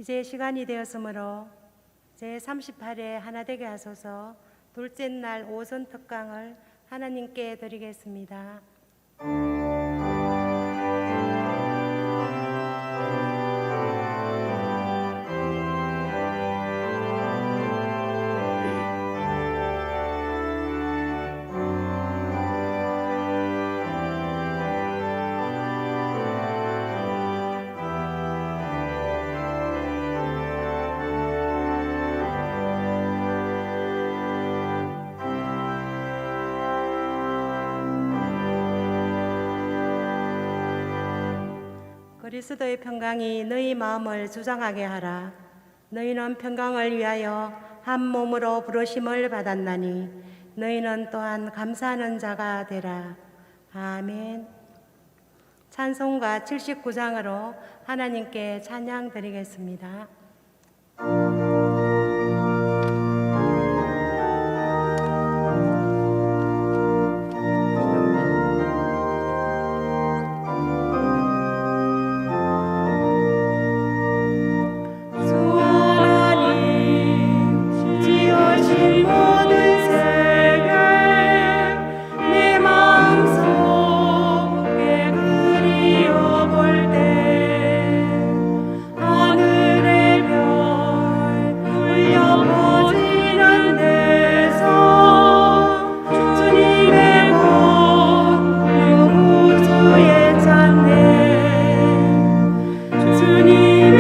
이제 시간이 되었으므로 제38회 하나되게 하소서 둘째 날 오선 특강을 하나님께 드리겠습니다. 그리스도의 평강이 너희 마음을 주장하게 하라. 너희는 평강을 위하여 한 몸으로 부르심을 받았나니 너희는 또한 감사하는 자가 되라. 아멘. 찬송가 79장으로 하나님께 찬양 드리겠습니다. 주님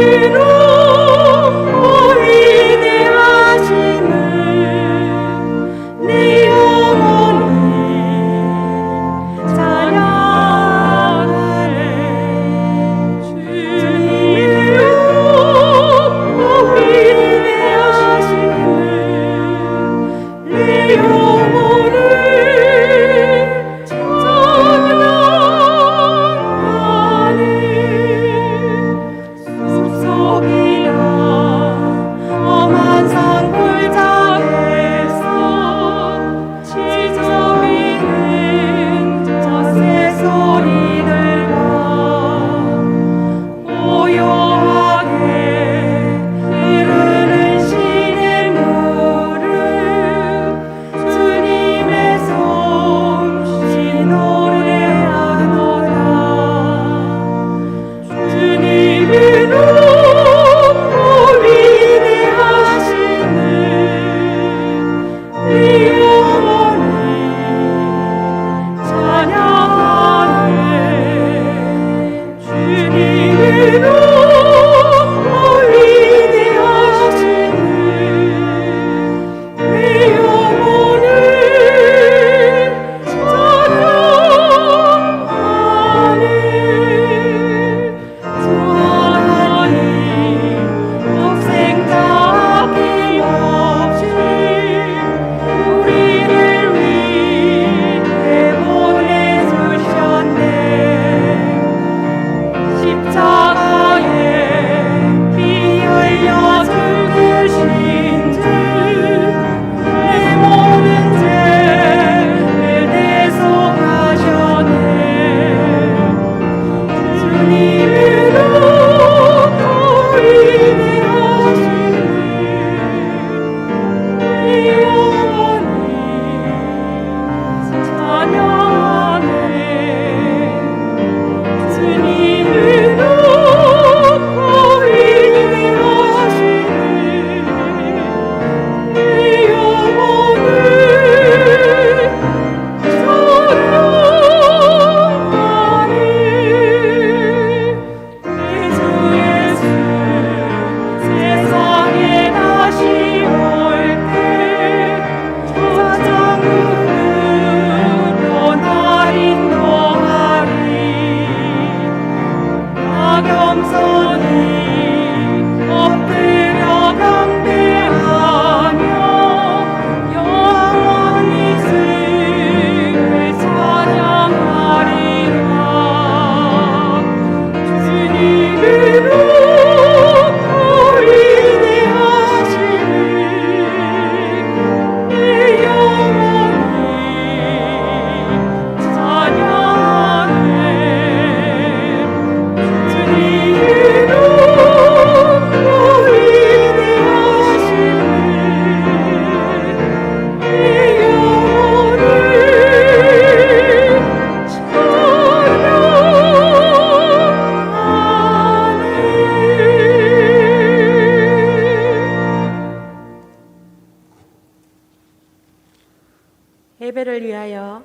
예배를 위하여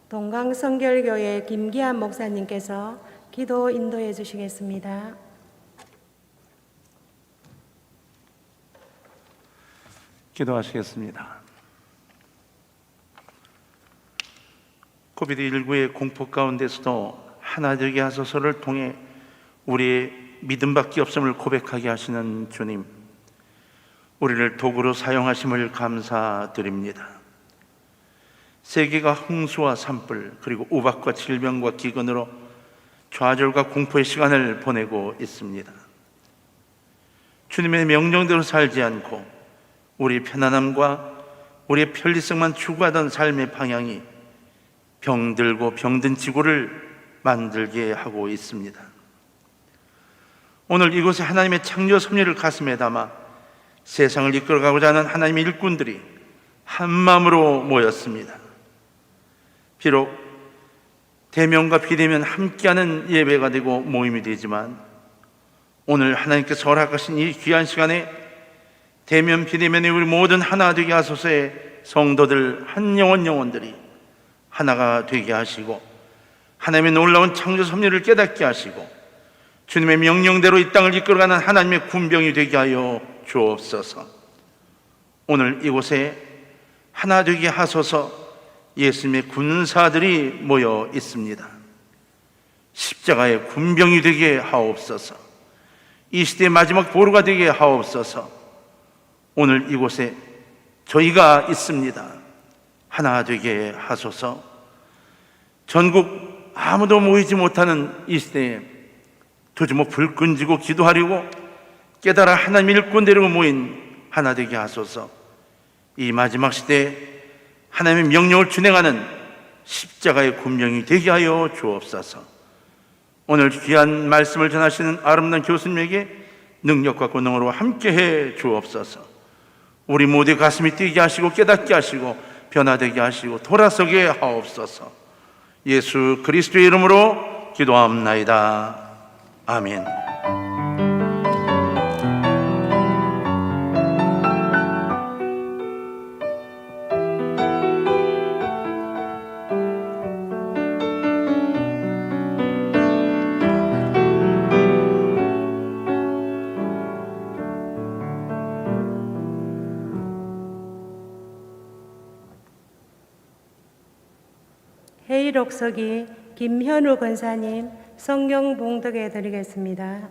동강성결교회 김기한 목사님께서 기도 인도해 주시겠습니다. 기도하시겠습니다. 코비드19의 공포 가운데서도 하나 되게 하소서를 통해 우리의 믿음밖에 없음을 고백하게 하시는 주님, 우리를 도구로 사용하심을 감사드립니다. 세계가 홍수와 산불 그리고 우박과 질병과 기근으로 좌절과 공포의 시간을 보내고 있습니다. 주님의 명령대로 살지 않고 우리의 편안함과 우리의 편리성만 추구하던 삶의 방향이 병들고 병든 지구를 만들게 하고 있습니다. 오늘 이곳에 하나님의 창조 섭리를 가슴에 담아 세상을 이끌어가고자 하는 하나님의 일꾼들이 한 마음으로 모였습니다. 비록 대면과 비대면 함께하는 예배가 되고 모임이 되지만 오늘 하나님께서 허락하신 이 귀한 시간에 대면 비대면의 우리 모든 하나 되게 하소서의 성도들 한 영혼들이 하나가 되게 하시고 하나님의 놀라운 창조 섭리를 깨닫게 하시고 주님의 명령대로 이 땅을 이끌어가는 하나님의 군병이 되게 하여 주옵소서. 오늘 이곳에 하나 되게 하소서 예수님의 군사들이 모여 있습니다. 십자가의 군병이 되게 하옵소서. 이 시대의 마지막 보루가 되게 하옵소서. 오늘 이곳에 저희가 있습니다. 하나 되게 하소서. 전국 아무도 모이지 못하는 이 시대에 도저히 불 끈지고 기도하려고 깨달아 하나님의 일꾼 데리고 모인 하나 되게 하소서. 이 마지막 시대에 하나님의 명령을 준행하는 십자가의 군병이 되게 하여 주옵소서. 오늘 귀한 말씀을 전하시는 아름다운 교수님에게 능력과 권능으로 함께해 주옵소서. 우리 모두의 가슴이 뛰게 하시고 깨닫게 하시고 변화되게 하시고 돌아서게 하옵소서. 예수 그리스도의 이름으로 기도합나이다. 아멘. 회의록서기 김현우 권사님 성경 봉독해 드리겠습니다.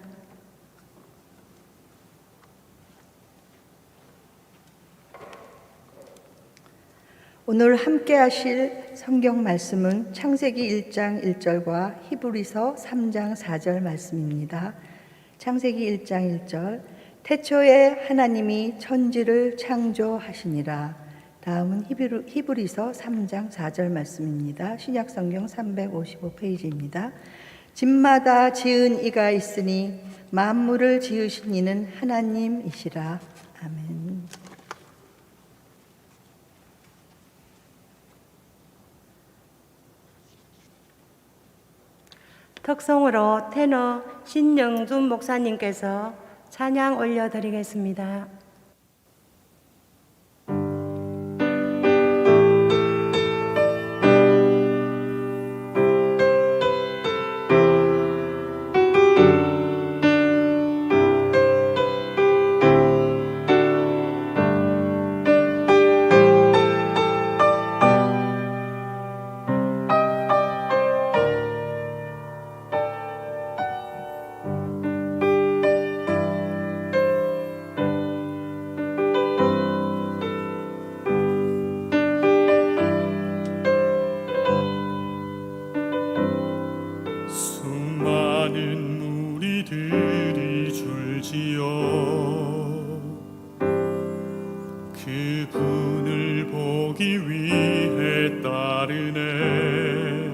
오늘 함께 하실 성경 말씀은 창세기 1장 1절과 히브리서 3장 4절 말씀입니다. 창세기 1장 1절 태초에 하나님이 천지를 창조하시니라. 다음은 히브리서 3장 4절 말씀입니다. 신약성경 355페이지입니다. 집마다 지은 이가 있으니 만물을 지으신 이는 하나님이시라. 아멘. 특송으로 테너 신영준 목사님께서 찬양 올려드리겠습니다. 그분을 보기 위해 따르네.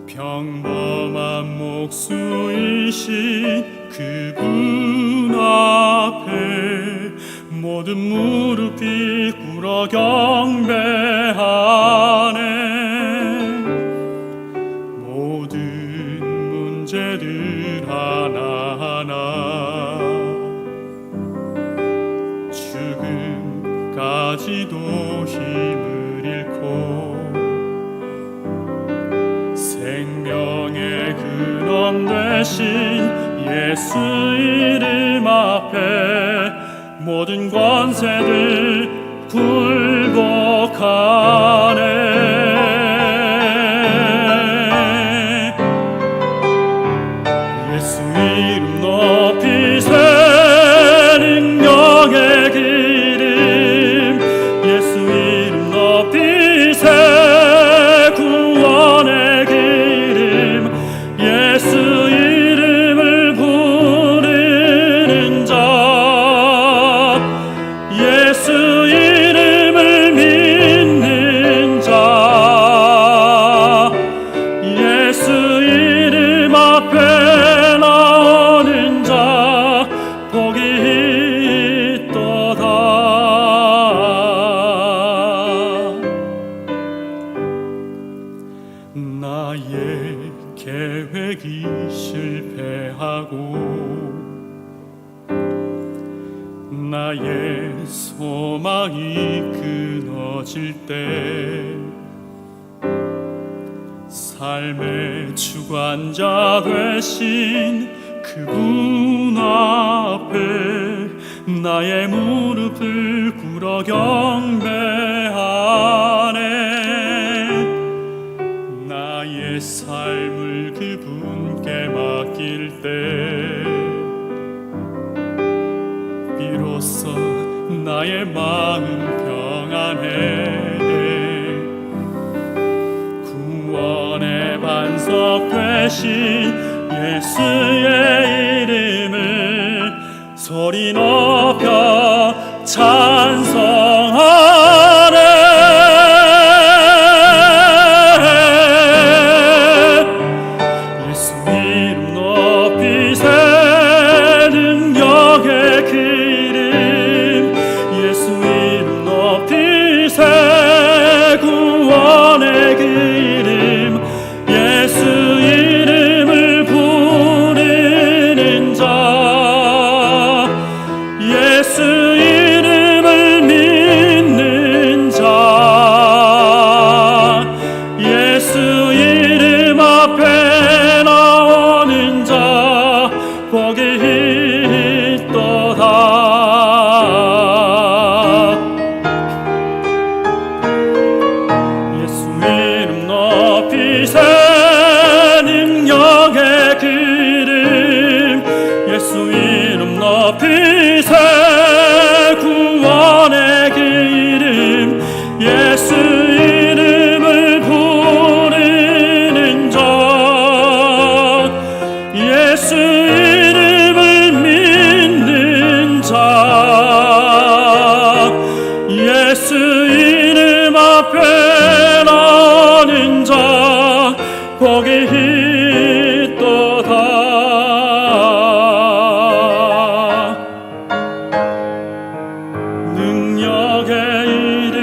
평범한 목수이신 그분 앞에 모든 무릎이 꿇어 경배하네. 모든 문제들 하나하나 지금까지도 힘 되신 예수 이름 앞에 모든 권세들 굴복하네. 예수 이름 높이세 능력의 기름, 예수 이름 높이세 구원의 기름, 예수 이름을 부르는 자, 예수 이름을 믿는 자, 예수 이름 앞에 나오는 자 복이 있도다. 나의 계획이 실패하고 나의 소망이 끊어질 때 삶의 주관자 되신 그분 앞에 나의 무릎을 꿇어 경배하네. 나의 삶을 그분께 맡길 때 비로소 나의 마음 평안해. 구원의 반석 되신 예수의 이름을 소리 높여 찬송하네. 예수 이름 높이세 능력의 기름, 예수 이름 높이세 구원의 기름, 예수 이름을 부르는 자, 예수 이름을 믿는 자, 예수 이름 앞에 나오는 자 복이 있도다. 예수 이름 높이세 능력의 기름, 예수 이름 높이세 구원의 기름, 예수 이름을 부르는 자, 예수 이름을 믿는 자, 예수 이름 앞에 나오는 자 복이 있도다. 능력의 이름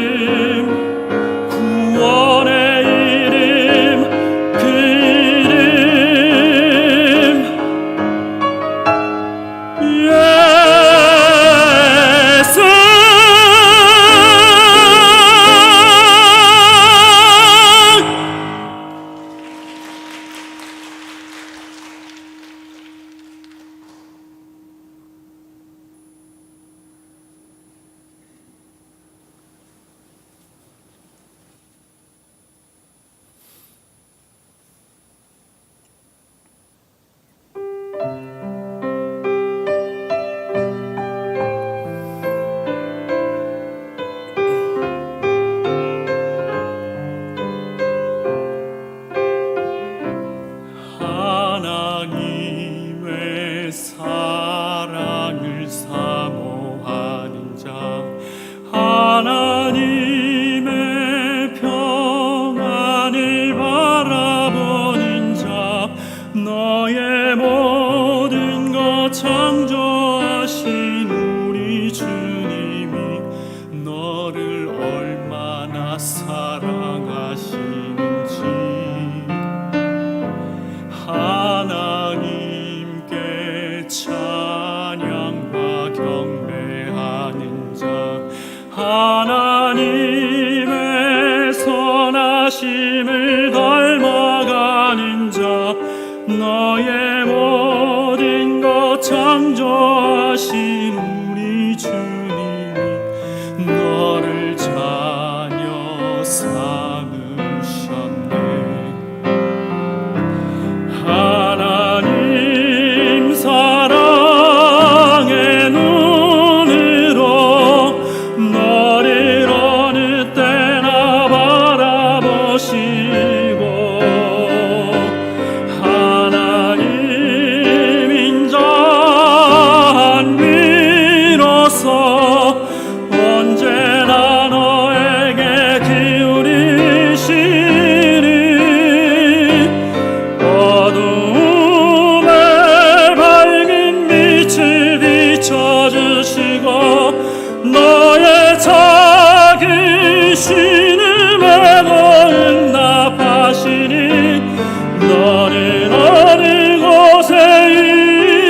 삼으셨네. 하나님 사랑의 눈으로 너를 어느 때나 바라보시고 하나님 인자한 위로서 언제나 너에게 기울이시니 어둠에 밝은 빛을 비춰주시고 너의 작은 신음에도 응답하시니 너는 어느 곳에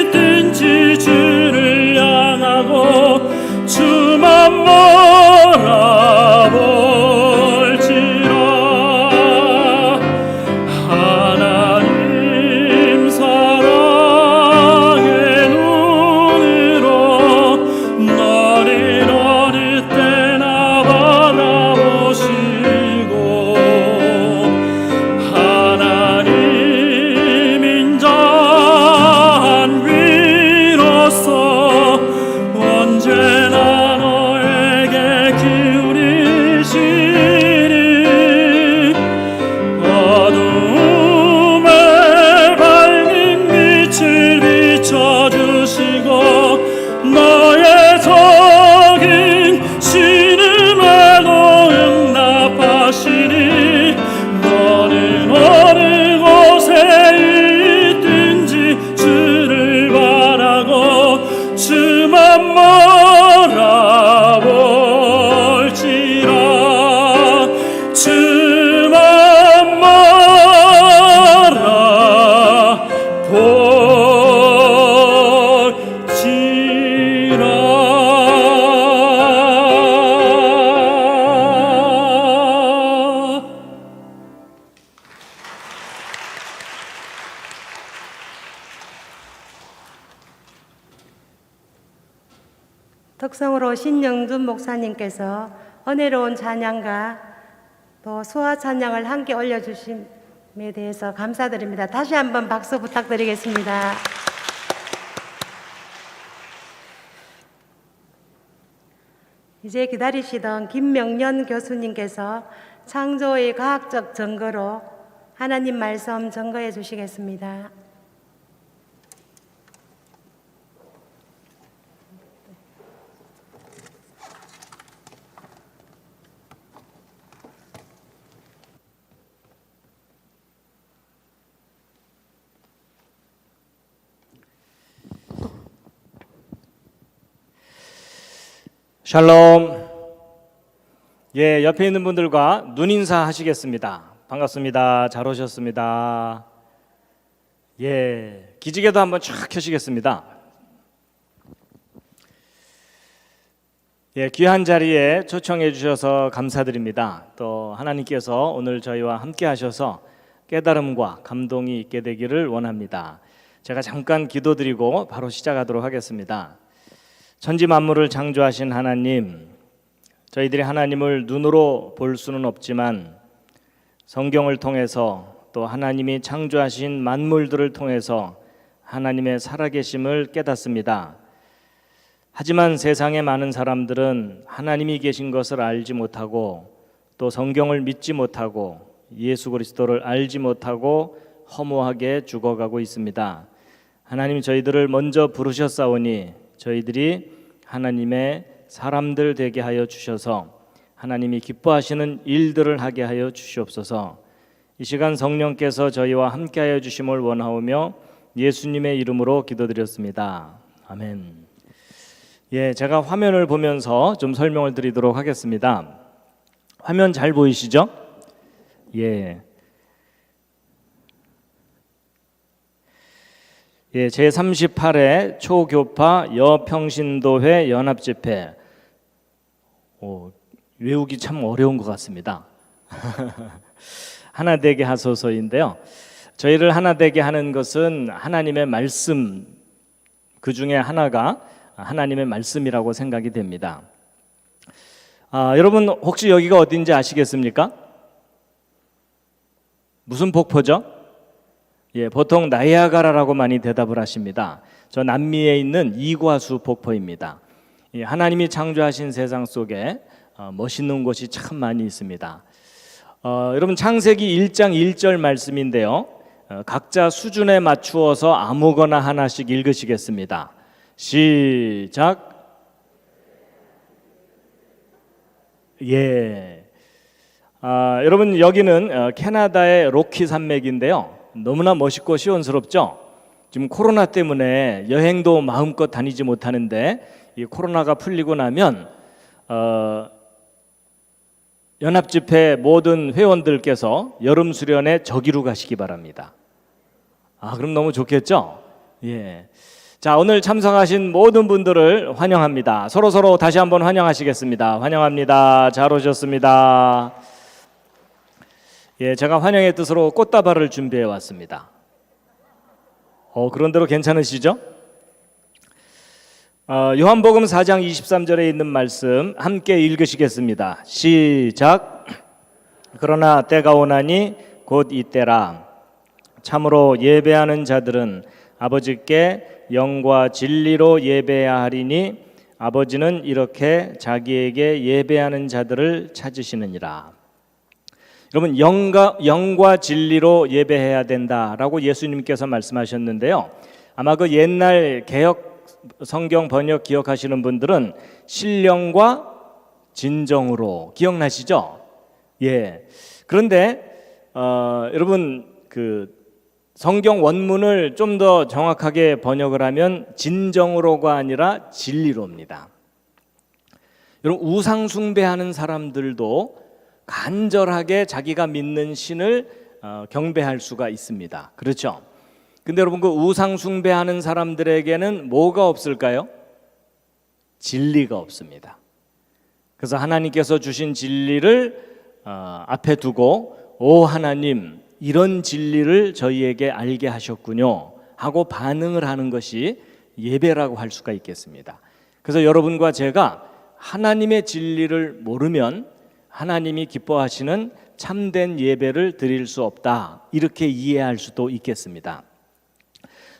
있든지 주를 향하고 주만 바라볼지라. 하나님 사랑의 눈으로 너를 어느 때나 바라보시고 하나님 인자한 위로서 언제나 너에게 기울이시니 어둠에 밝은 빛을 비춰주시고 너의 적은 신음에도 응답하시니 너는 어느 곳에 있든지 주를 바라고 주만 바라볼지라. 주만 바라볼지라. 덕성으로 신영준 목사님께서 은혜로운 찬양과 또 수화 찬양을 함께 올려주심에 대해서 감사드립니다. 다시 한번 박수 부탁드리겠습니다. 이제 기다리시던 김명년 교수님께서 창조의 과학적 증거로 하나님 말씀 증거해 주시겠습니다. 샬롬. 예, 옆에 있는 분들과 눈인사 하시겠습니다. 반갑습니다. 잘 오셨습니다. 예, 기지개도 한번 쫙 켜시겠습니다. 예, 귀한 자리에 초청해 주셔서 감사드립니다. 또 하나님께서 오늘 저희와 함께 하셔서 깨달음과 감동이 있게 되기를 원합니다. 제가 잠깐 기도드리고 바로 시작하도록 하겠습니다. 천지 만물을 창조하신 하나님, 저희들이 하나님을 눈으로 볼 수는 없지만 성경을 통해서 또 하나님이 창조하신 만물들을 통해서 하나님의 살아계심을 깨닫습니다. 하지만 세상의 많은 사람들은 하나님이 계신 것을 알지 못하고 또 성경을 믿지 못하고 예수 그리스도를 알지 못하고 허무하게 죽어가고 있습니다. 하나님, 저희들을 먼저 부르셨사오니 저희들이 하나님의 사람들 되게 하여 주셔서 하나님이 기뻐하시는 일들을 하게 하여 주시옵소서. 이 시간 성령께서 저희와 함께 하여 주심을 원하오며 예수님의 이름으로 기도드렸습니다. 아멘. 예, 제가 화면을 보면서 좀 설명을 드리도록 하겠습니다. 화면 잘 보이시죠? 예. 예, 제38회 초교파 여평신도회 연합집회. 외우기 참 어려운 것 같습니다. 하나 되게 하소서인데요. 저희를 하나 되게 하는 것은 하나님의 말씀, 그 중에 하나가 하나님의 말씀이라고 생각이 됩니다. 여러분 혹시 여기가 어딘지 아시겠습니까? 무슨 폭포죠? 예, 보통 나이아가라라고 많이 대답을 하십니다. 저 남미에 있는 이과수 폭포입니다. 예, 하나님이 창조하신 세상 속에 멋있는 곳이 참 많이 있습니다. 여러분 창세기 1장 1절 말씀인데요. 각자 수준에 맞추어서 아무거나 하나씩 읽으시겠습니다. 시작. 예. 여러분 여기는 캐나다의 로키 산맥인데요. 너무나 멋있고 시원스럽죠. 지금 코로나 때문에 여행도 마음껏 다니지 못하는데 이 코로나가 풀리고 나면 연합집회 모든 회원들께서 여름 수련회 저기로 가시기 바랍니다. 그럼 너무 좋겠죠? 예. 자, 오늘 참석하신 모든 분들을 환영합니다. 서로 다시 한번 환영하시겠습니다. 환영합니다. 잘 오셨습니다. 예, 제가 환영의 뜻으로 꽃다발을 준비해 왔습니다. 그런 대로 괜찮으시죠? 요한복음 4장 23절에 있는 말씀 함께 읽으시겠습니다. 시작. 그러나 때가 오나니 곧 이때라. 참으로 예배하는 자들은 아버지께 영과 진리로 예배해야 하리니 아버지는 이렇게 자기에게 예배하는 자들을 찾으시느니라. 여러분 영과 진리로 예배해야 된다라고 예수님께서 말씀하셨는데요. 아마 그 옛날 개역 성경 번역 기억하시는 분들은 신령과 진정으로 기억나시죠? 예. 그런데 여러분 그 성경 원문을 좀 더 정확하게 번역을 하면 진정으로가 아니라 진리로입니다. 여러분 우상 숭배하는 사람들도 간절하게 자기가 믿는 신을 경배할 수가 있습니다. 그렇죠? 근데 여러분 그 우상 숭배하는 사람들에게는 뭐가 없을까요? 진리가 없습니다. 그래서 하나님께서 주신 진리를 앞에 두고 오 하나님 이런 진리를 저희에게 알게 하셨군요 하고 반응을 하는 것이 예배라고 할 수가 있겠습니다. 그래서 여러분과 제가 하나님의 진리를 모르면 하나님이 기뻐하시는 참된 예배를 드릴 수 없다 이렇게 이해할 수도 있겠습니다.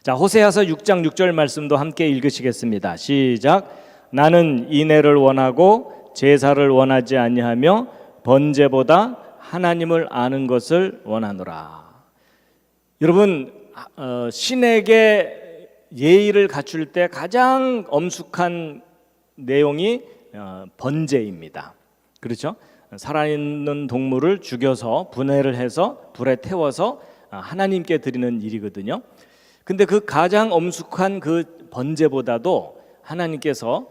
자, 호세아서 6장 6절 말씀도 함께 읽으시겠습니다. 시작. 나는 인애를 원하고 제사를 원하지 아니하며 번제보다 하나님을 아는 것을 원하노라. 여러분 신에게 예의를 갖출 때 가장 엄숙한 내용이 번제입니다. 그렇죠? 살아있는 동물을 죽여서 분해를 해서 불에 태워서 하나님께 드리는 일이거든요. 근데 그 가장 엄숙한 그 번제보다도 하나님께서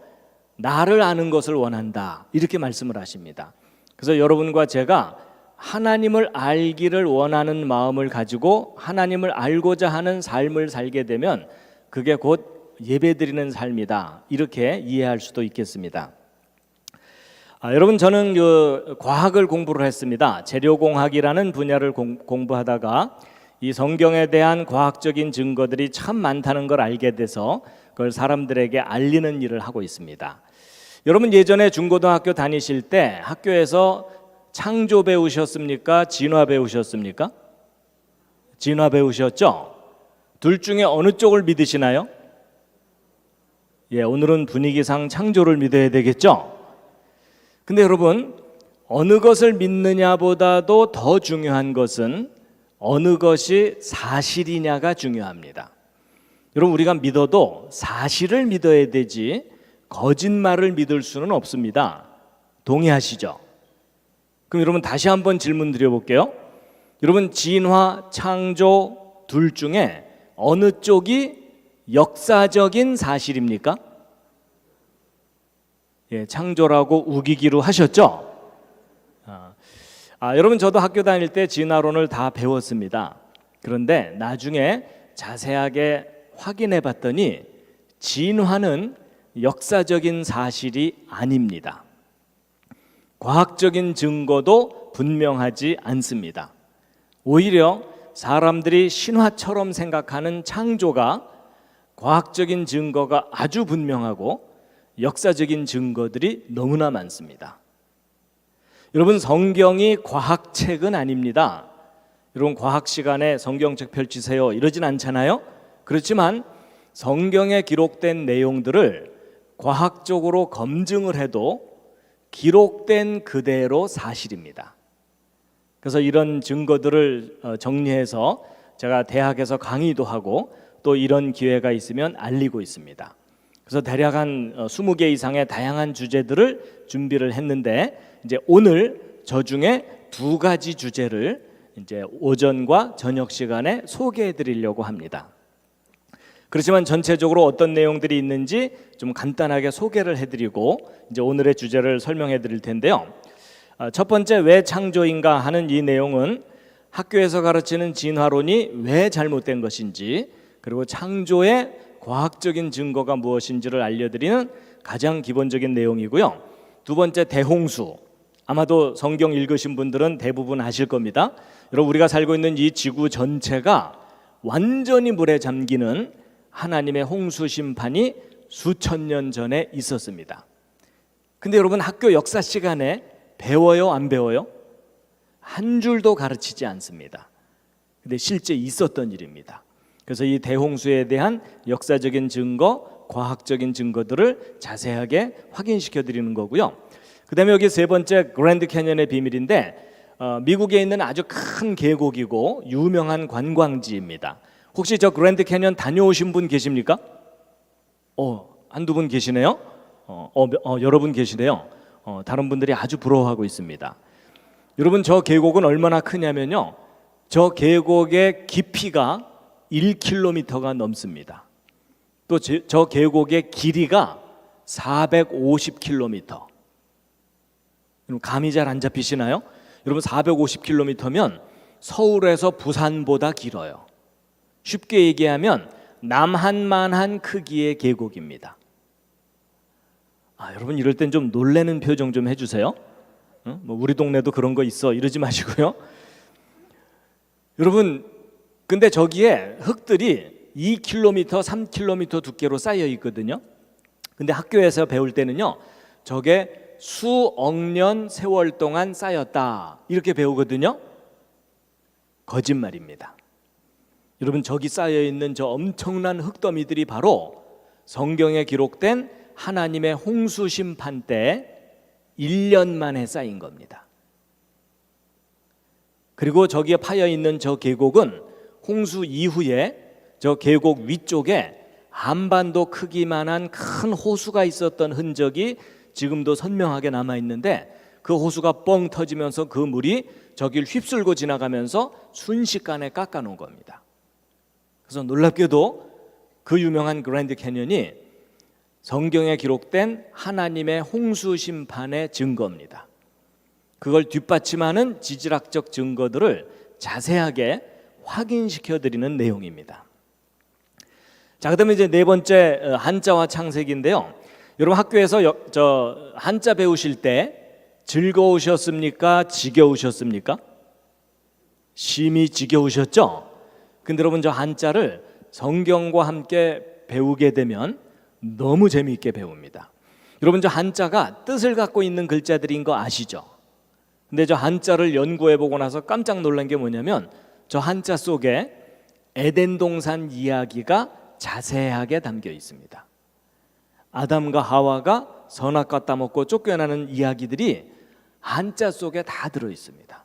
나를 아는 것을 원한다 이렇게 말씀을 하십니다. 그래서 여러분과 제가 하나님을 알기를 원하는 마음을 가지고 하나님을 알고자 하는 삶을 살게 되면 그게 곧 예배드리는 삶이다 이렇게 이해할 수도 있겠습니다. 여러분 저는 과학을 공부를 했습니다. 재료공학이라는 분야를 공부하다가 이 성경에 대한 과학적인 증거들이 참 많다는 걸 알게 돼서 그걸 사람들에게 알리는 일을 하고 있습니다. 여러분 예전에 중고등학교 다니실 때 학교에서 창조 배우셨습니까? 진화 배우셨습니까? 진화 배우셨죠? 둘 중에 어느 쪽을 믿으시나요? 예, 오늘은 분위기상 창조를 믿어야 되겠죠? 근데 여러분 어느 것을 믿느냐보다도 더 중요한 것은 어느 것이 사실이냐가 중요합니다. 여러분 우리가 믿어도 사실을 믿어야 되지 거짓말을 믿을 수는 없습니다. 동의하시죠? 그럼 여러분 다시 한번 질문 드려볼게요. 여러분 진화, 창조 둘 중에 어느 쪽이 역사적인 사실입니까? 예, 창조라고 우기기로 하셨죠? 여러분 저도 학교 다닐 때 진화론을 다 배웠습니다. 그런데 나중에 자세하게 확인해 봤더니 진화는 역사적인 사실이 아닙니다. 과학적인 증거도 분명하지 않습니다. 오히려 사람들이 신화처럼 생각하는 창조가 과학적인 증거가 아주 분명하고 역사적인 증거들이 너무나 많습니다. 여러분 성경이 과학책은 아닙니다. 여러분 과학 시간에 성경책 펼치세요 이러진 않잖아요. 그렇지만 성경에 기록된 내용들을 과학적으로 검증을 해도 기록된 그대로 사실입니다. 그래서 이런 증거들을 정리해서 제가 대학에서 강의도 하고 또 이런 기회가 있으면 알리고 있습니다. 그래서 대략 한 20개 이상의 다양한 주제들을 준비를 했는데 이제 오늘 저 중에 2가지 주제를 이제 오전과 저녁 시간에 소개해 드리려고 합니다. 그렇지만 전체적으로 어떤 내용들이 있는지 좀 간단하게 소개를 해드리고 이제 오늘의 주제를 설명해 드릴 텐데요. 첫 번째 왜 창조인가 하는 이 내용은 학교에서 가르치는 진화론이 왜 잘못된 것인지 그리고 창조의 과학적인 증거가 무엇인지를 알려드리는 가장 기본적인 내용이고요. 두 번째 대홍수, 아마도 성경 읽으신 분들은 대부분 아실 겁니다. 여러분 우리가 살고 있는 이 지구 전체가 완전히 물에 잠기는 하나님의 홍수 심판이 수천 년 전에 있었습니다. 근데 여러분 학교 역사 시간에 배워요 안 배워요? 한 줄도 가르치지 않습니다. 근데 실제 있었던 일입니다. 그래서 이 대홍수에 대한 역사적인 증거, 과학적인 증거들을 자세하게 확인시켜 드리는 거고요. 그 다음에 여기 세 번째 그랜드 캐년의 비밀인데 미국에 있는 아주 큰 계곡이고 유명한 관광지입니다. 혹시 저 그랜드 캐년 다녀오신 분 계십니까? 한두 분 계시네요. 여러분 계시네요. 다른 분들이 아주 부러워하고 있습니다. 여러분 저 계곡은 얼마나 크냐면요. 저 계곡의 깊이가 1km가 넘습니다. 또 저 계곡의 길이가 450km. 여러분 감이 잘 안 잡히시나요? 여러분 450km면 서울에서 부산보다 길어요. 쉽게 얘기하면 남한만한 크기의 계곡입니다. 여러분 이럴 땐 좀 놀라는 표정 좀 해주세요. 뭐 우리 동네도 그런 거 있어 이러지 마시고요. 여러분 근데 저기에 흙들이 2km, 3km 두께로 쌓여 있거든요. 근데 학교에서 배울 때는요, 저게 수억 년 세월 동안 쌓였다 이렇게 배우거든요. 거짓말입니다. 여러분 저기 쌓여 있는 저 엄청난 흙더미들이 바로 성경에 기록된 하나님의 홍수 심판 때 1년 만에 쌓인 겁니다. 그리고 저기에 파여 있는 저 계곡은 홍수 이후에 저 계곡 위쪽에 한반도 크기만한 큰 호수가 있었던 흔적이 지금도 선명하게 남아 있는데 그 호수가 뻥 터지면서 그 물이 저길 휩쓸고 지나가면서 순식간에 깎아 놓은 겁니다. 그래서 놀랍게도 그 유명한 그랜드 캐년이 성경에 기록된 하나님의 홍수 심판의 증거입니다. 그걸 뒷받침하는 지질학적 증거들을 자세하게 확인시켜 드리는 내용입니다. 자, 그다음에 이제 네 번째 한자와 창세기인데요. 여러분 학교에서 저 한자 배우실 때 즐거우셨습니까? 지겨우셨습니까? 심히 지겨우셨죠? 근데 여러분 저 한자를 성경과 함께 배우게 되면 너무 재미있게 배웁니다. 여러분 저 한자가 뜻을 갖고 있는 글자들인 거 아시죠? 근데 저 한자를 연구해 보고 나서 깜짝 놀란 게 뭐냐면 저 한자 속에 에덴 동산 이야기가 자세하게 담겨 있습니다. 아담과 하와가 선악과 따먹고 쫓겨나는 이야기들이 한자 속에 다 들어 있습니다.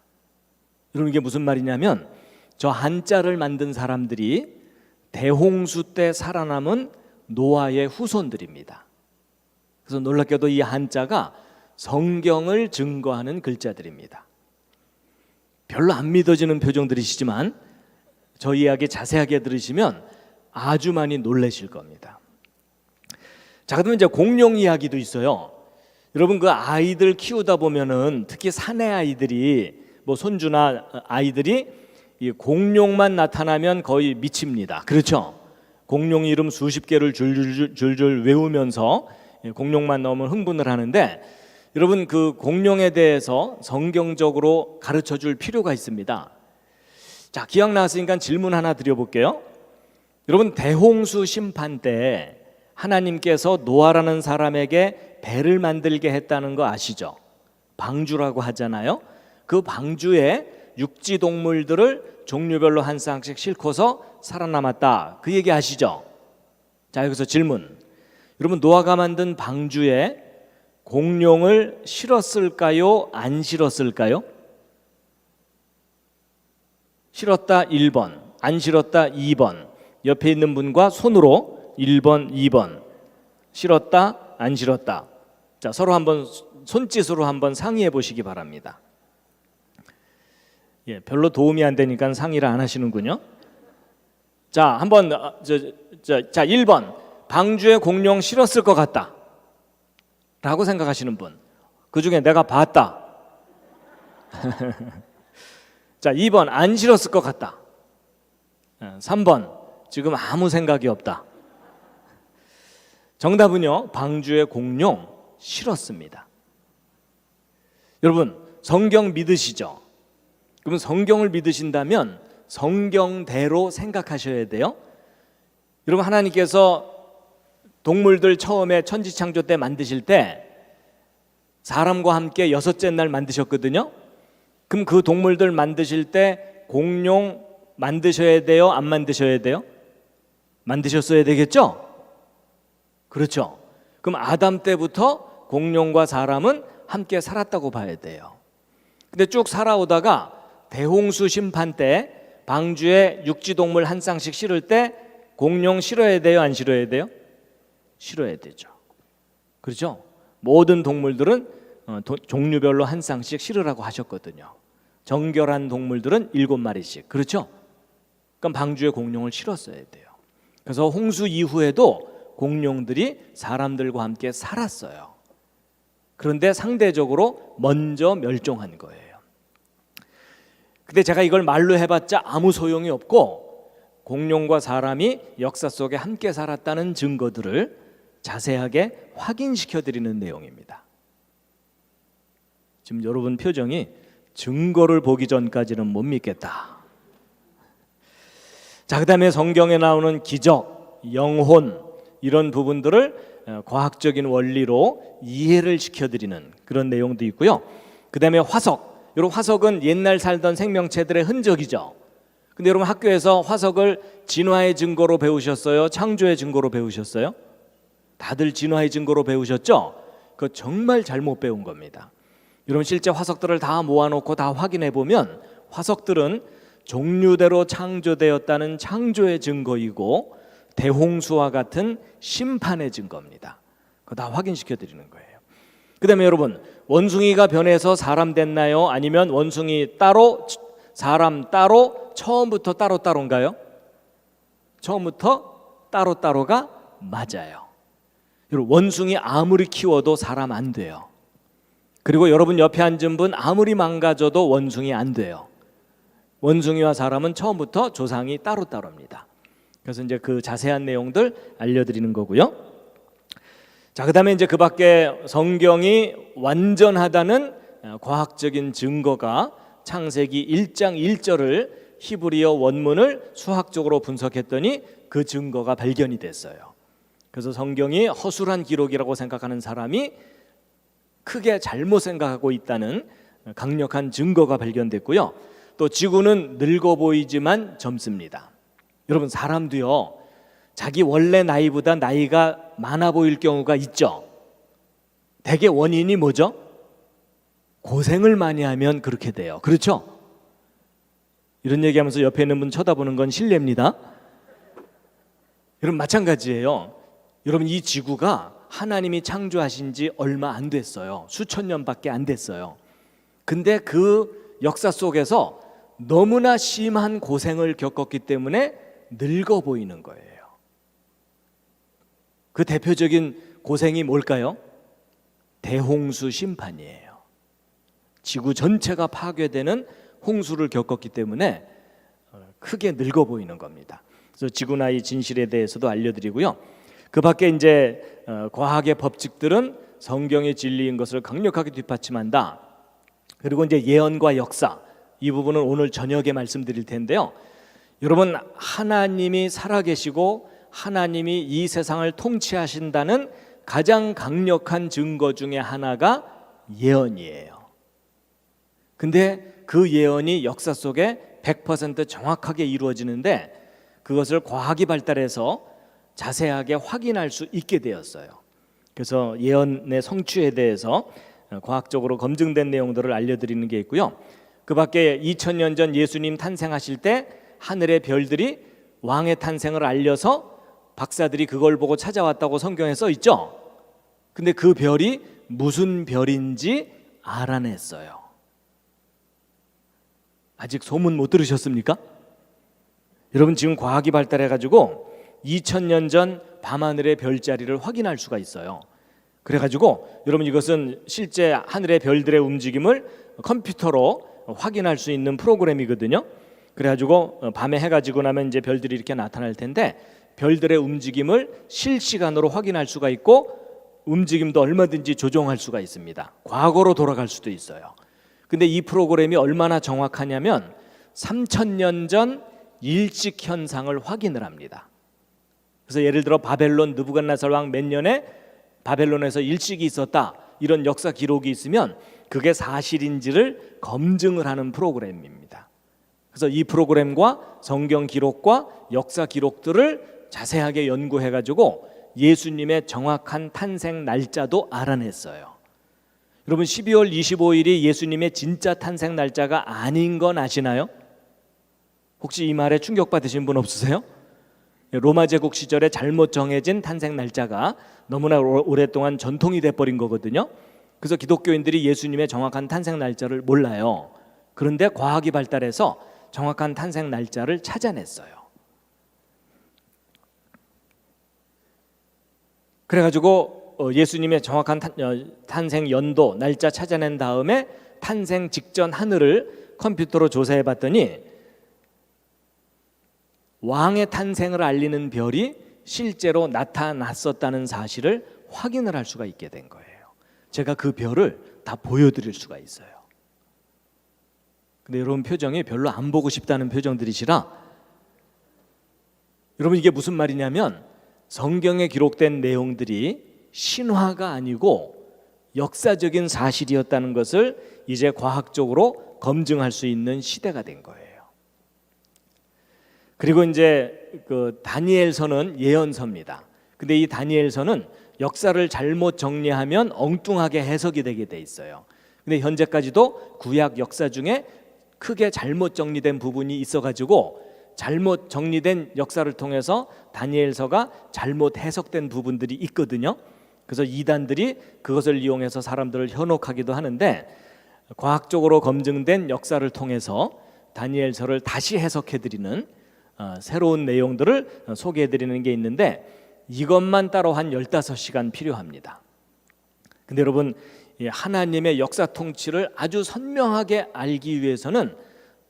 여러분 이게 무슨 말이냐면 저 한자를 만든 사람들이 대홍수 때 살아남은 노아의 후손들입니다. 그래서 놀랍게도 이 한자가 성경을 증거하는 글자들입니다. 별로 안 믿어지는 표정들이시지만 저 이야기 자세하게 들으시면 아주 많이 놀라실 겁니다. 자, 그러면 이제 공룡 이야기도 있어요. 여러분 그 아이들 키우다 보면은 특히 사내 아이들이 뭐 손주나 아이들이 이 공룡만 나타나면 거의 미칩니다. 그렇죠? 공룡 이름 수십 개를 줄줄 외우면서 공룡만 나오면 흥분을 하는데 여러분 그 공룡에 대해서 성경적으로 가르쳐 줄 필요가 있습니다. 자, 기억 나왔으니까 질문 하나 드려볼게요. 여러분 대홍수 심판 때 하나님께서 노아라는 사람에게 배를 만들게 했다는 거 아시죠? 방주라고 하잖아요. 그 방주에 육지 동물들을 종류별로 한 쌍씩 싣고서 살아남았다. 그 얘기 아시죠? 자, 여기서 질문. 여러분, 노아가 만든 방주에 공룡을 실었을까요? 안 실었을까요? 실었다 1번, 안 실었다 2번. 옆에 있는 분과 손으로 1번, 2번. 실었다, 안 실었다. 자, 서로 한번 손짓으로 한번 상의해 보시기 바랍니다. 예, 별로 도움이 안 되니까 상의를 안 하시는군요. 자, 한번 자, 1번. 방주에 공룡 실었을 것 같다. 라고 생각하시는 분. 그 중에 내가 봤다. 자, 2번. 안 실었을 것 같다. 3번. 지금 아무 생각이 없다. 정답은요, 방주에 공룡 실었습니다. 여러분, 성경 믿으시죠? 그러면 성경을 믿으신다면 성경대로 생각하셔야 돼요. 여러분, 하나님께서 동물들 처음에 천지창조 때 만드실 때 사람과 함께 여섯째 날 만드셨거든요. 그럼 그 동물들 만드실 때 공룡 만드셔야 돼요? 안 만드셔야 돼요? 만드셨어야 되겠죠? 그렇죠. 그럼 아담 때부터 공룡과 사람은 함께 살았다고 봐야 돼요. 근데 쭉 살아오다가 대홍수 심판 때 방주에 육지동물 한 쌍씩 실을 때 공룡 실어야 돼요? 안 실어야 돼요? 실어야 되죠. 그렇죠? 모든 동물들은 종류별로 한 쌍씩 실으라고 하셨거든요. 정결한 동물들은 7마리씩. 그렇죠? 그럼 방주에 공룡을 실었어야 돼요. 그래서 홍수 이후에도 공룡들이 사람들과 함께 살았어요. 그런데 상대적으로 먼저 멸종한 거예요. 근데 제가 이걸 말로 해봤자 아무 소용이 없고 공룡과 사람이 역사 속에 함께 살았다는 증거들을 자세하게 확인시켜 드리는 내용입니다. 지금 여러분 표정이 증거를 보기 전까지는 못 믿겠다. 자, 그다음에 성경에 나오는 기적, 영혼 이런 부분들을 과학적인 원리로 이해를 시켜드리는 그런 내용도 있고요. 그다음에 화석, 여러분 화석은 옛날 살던 생명체들의 흔적이죠. 근데 여러분 학교에서 화석을 진화의 증거로 배우셨어요? 창조의 증거로 배우셨어요? 다들 진화의 증거로 배우셨죠? 그거 정말 잘못 배운 겁니다. 여러분 실제 화석들을 다 모아놓고 다 확인해 보면 화석들은 종류대로 창조되었다는 창조의 증거이고 대홍수와 같은 심판의 증거입니다. 그거 다 확인시켜 드리는 거예요. 그 다음에 여러분 원숭이가 변해서 사람 됐나요? 아니면 원숭이 따로 사람 따로 처음부터 따로따로인가요? 처음부터 따로따로가 맞아요. 여러분 원숭이 아무리 키워도 사람 안 돼요. 그리고 여러분 옆에 앉은 분 아무리 망가져도 원숭이 안 돼요. 원숭이와 사람은 처음부터 조상이 따로따로입니다. 그래서 이제 그 자세한 내용들 알려드리는 거고요. 자, 그다음에 이제 그 밖에 성경이 완전하다는 과학적인 증거가 창세기 1장 1절을 히브리어 원문을 수학적으로 분석했더니 그 증거가 발견이 됐어요. 그래서 성경이 허술한 기록이라고 생각하는 사람이 크게 잘못 생각하고 있다는 강력한 증거가 발견됐고요. 또 지구는 늙어 보이지만 젊습니다. 여러분 사람도요 자기 원래 나이보다 나이가 많아 보일 경우가 있죠. 대개 원인이 뭐죠? 고생을 많이 하면 그렇게 돼요. 그렇죠? 이런 얘기하면서 옆에 있는 분 쳐다보는 건 실례입니다. 여러분 마찬가지예요. 여러분 이 지구가 하나님이 창조하신 지 얼마 안 됐어요. 수천 년밖에 안 됐어요. 근데 그 역사 속에서 너무나 심한 고생을 겪었기 때문에 늙어 보이는 거예요. 그 대표적인 고생이 뭘까요? 대홍수 심판이에요. 지구 전체가 파괴되는 홍수를 겪었기 때문에 크게 늙어 보이는 겁니다. 그래서 지구 나이 진실에 대해서도 알려드리고요. 그 밖에 이제 과학의 법칙들은 성경의 진리인 것을 강력하게 뒷받침한다. 그리고 이제 예언과 역사 이 부분은 오늘 저녁에 말씀드릴 텐데요. 여러분 하나님이 살아계시고 하나님이 이 세상을 통치하신다는 가장 강력한 증거 중에 하나가 예언이에요. 근데 그 예언이 역사 속에 100% 정확하게 이루어지는데 그것을 과학이 발달해서 자세하게 확인할 수 있게 되었어요. 그래서 예언의 성취에 대해서 과학적으로 검증된 내용들을 알려드리는 게 있고요. 그 밖에 2000년 전 예수님 탄생하실 때 하늘의 별들이 왕의 탄생을 알려서 박사들이 그걸 보고 찾아왔다고 성경에 써 있죠. 근데 그 별이 무슨 별인지 알아냈어요. 아직 소문 못 들으셨습니까? 여러분, 지금 과학이 발달해가지고 2000년 전 밤하늘의 별자리를 확인할 수가 있어요. 그래가지고 여러분, 이것은 실제 하늘의 별들의 움직임을 컴퓨터로 확인할 수 있는 프로그램이거든요. 그래가지고 밤에 해가 지고 나면 이제 별들이 이렇게 나타날 텐데 별들의 움직임을 실시간으로 확인할 수가 있고 움직임도 얼마든지 조정할 수가 있습니다. 과거로 돌아갈 수도 있어요. 근데 이 프로그램이 얼마나 정확하냐면 3000년 전 일찍 현상을 확인을 합니다. 그래서 예를 들어 바벨론 느부갓네살 왕 몇 년에 바벨론에서 일찍이 있었다, 이런 역사 기록이 있으면 그게 사실인지를 검증을 하는 프로그램입니다. 그래서 이 프로그램과 성경 기록과 역사 기록들을 자세하게 연구해가지고 예수님의 정확한 탄생 날짜도 알아냈어요. 여러분, 12월 25일이 예수님의 진짜 탄생 날짜가 아닌 건 아시나요? 혹시 이 말에 충격받으신 분 없으세요? 로마 제국 시절에 잘못 정해진 탄생 날짜가 너무나 오랫동안 전통이 돼버린 거거든요. 그래서 기독교인들이 예수님의 정확한 탄생 날짜를 몰라요. 그런데 과학이 발달해서 정확한 탄생 날짜를 찾아냈어요. 그래가지고 예수님의 정확한 탄생 연도 날짜 찾아낸 다음에 탄생 직전 하늘을 컴퓨터로 조사해 봤더니 왕의 탄생을 알리는 별이 실제로 나타났었다는 사실을 확인을 할 수가 있게 된 거예요. 제가 그 별을 다 보여드릴 수가 있어요. 근데 여러분, 표정이 별로 안 보고 싶다는 표정들이시라, 여러분, 이게 무슨 말이냐면 성경에 기록된 내용들이 신화가 아니고 역사적인 사실이었다는 것을 이제 과학적으로 검증할 수 있는 시대가 된 거예요. 그리고 이제 그 다니엘서는 예언서입니다. 근데 이 다니엘서는 역사를 잘못 정리하면 엉뚱하게 해석이 되게 돼 있어요. 근데 현재까지도 구약 역사 중에 크게 잘못 정리된 부분이 있어가지고 잘못 정리된 역사를 통해서 다니엘서가 잘못 해석된 부분들이 있거든요. 그래서 이단들이 그것을 이용해서 사람들을 현혹하기도 하는데, 과학적으로 검증된 역사를 통해서 다니엘서를 다시 해석해드리는 새로운 내용들을 소개해드리는 게 있는데, 이것만 따로 한 15시간 필요합니다. 근데 여러분, 하나님의 역사 통치를 아주 선명하게 알기 위해서는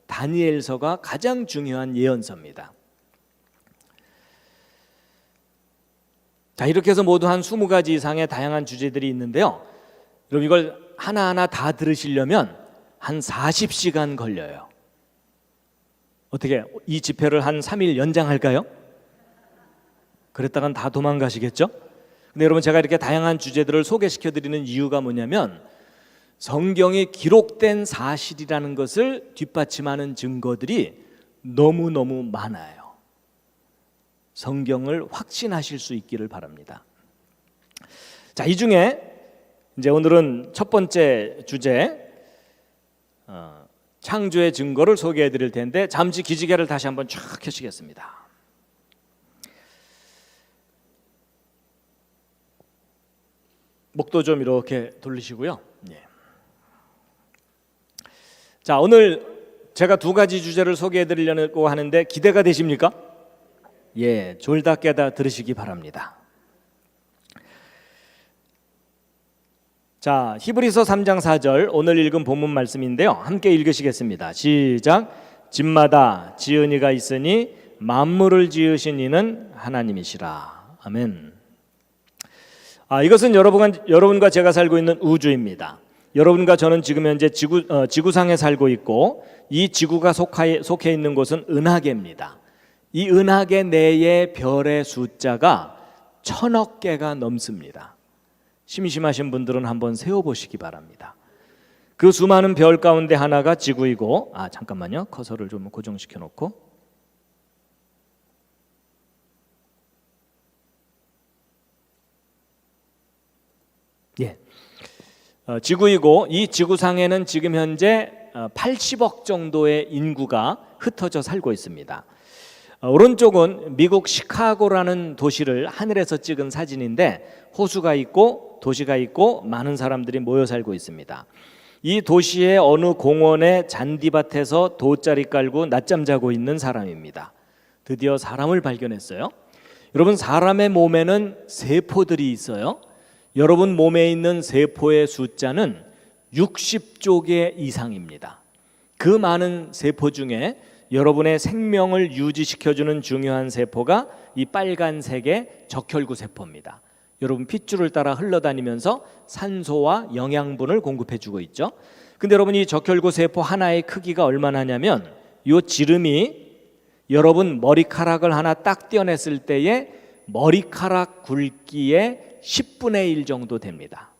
다니엘서가 가장 중요한 예언서입니다. 자, 이렇게 해서 모두 한 20가지 이상의 다양한 주제들이 있는데요. 여러분, 이걸 하나하나 다 들으시려면 한 40시간 걸려요. 어떻게 이 집회를 한 3일 연장할까요? 그랬다간 다 도망가시겠죠? 근데 여러분, 제가 이렇게 다양한 주제들을 소개시켜드리는 이유가 뭐냐면 성경이 기록된 사실이라는 것을 뒷받침하는 증거들이 너무너무 많아요. 성경을 확신하실 수 있기를 바랍니다. 자, 이 중에 이제 오늘은 첫 번째 주제, 창조의 증거를 소개해 드릴 텐데, 잠시 기지개를 다시 한번 쫙 켜시겠습니다. 목도 좀 이렇게 돌리시고요. 예. 자, 오늘 제가 2가지 주제를 소개해 드리려고 하는데 기대가 되십니까? 예, 졸다 깨다 들으시기 바랍니다. 자, 히브리서 3장 4절 오늘 읽은 본문 말씀인데요. 함께 읽으시겠습니다. 시작. 집마다 지은 이가 있으니 만물을 지으신 이는 하나님이시라. 아멘. 이것은 여러분과 제가 살고 있는 우주입니다. 여러분과 저는 지금 현재 지구상에 살고 있고, 이 지구가 속해 있는 곳은 은하계입니다. 이 은하계 내의 별의 숫자가 1000억 개가 넘습니다. 심심하신 분들은 한번 세어보시기 바랍니다. 그 수많은 별 가운데 하나가 지구이고, 잠깐만요. 커서를 좀 고정시켜 놓고. 예. 지구이고, 이 지구상에는 지금 현재 80억 정도의 인구가 흩어져 살고 있습니다. 오른쪽은 미국 시카고라는 도시를 하늘에서 찍은 사진인데, 호수가 있고 도시가 있고 많은 사람들이 모여 살고 있습니다. 이 도시의 어느 공원의 잔디밭에서 돗자리 깔고 낮잠 자고 있는 사람입니다. 드디어 사람을 발견했어요. 여러분, 사람의 몸에는 세포들이 있어요. 여러분 몸에 있는 세포의 숫자는 60조 개 이상입니다. 그 많은 세포 중에 여러분의 생명을 유지시켜주는 중요한 세포가 이 빨간색의 적혈구 세포입니다. 여러분 핏줄을 따라 흘러다니면서 산소와 영양분을 공급해주고 있죠. 근데 여러분, 이 적혈구 세포 하나의 크기가 얼마나 하냐면, 이 지름이 여러분 머리카락을 하나 딱 떼어냈을 때의 머리카락 굵기의 10분의 1 정도 됩니다.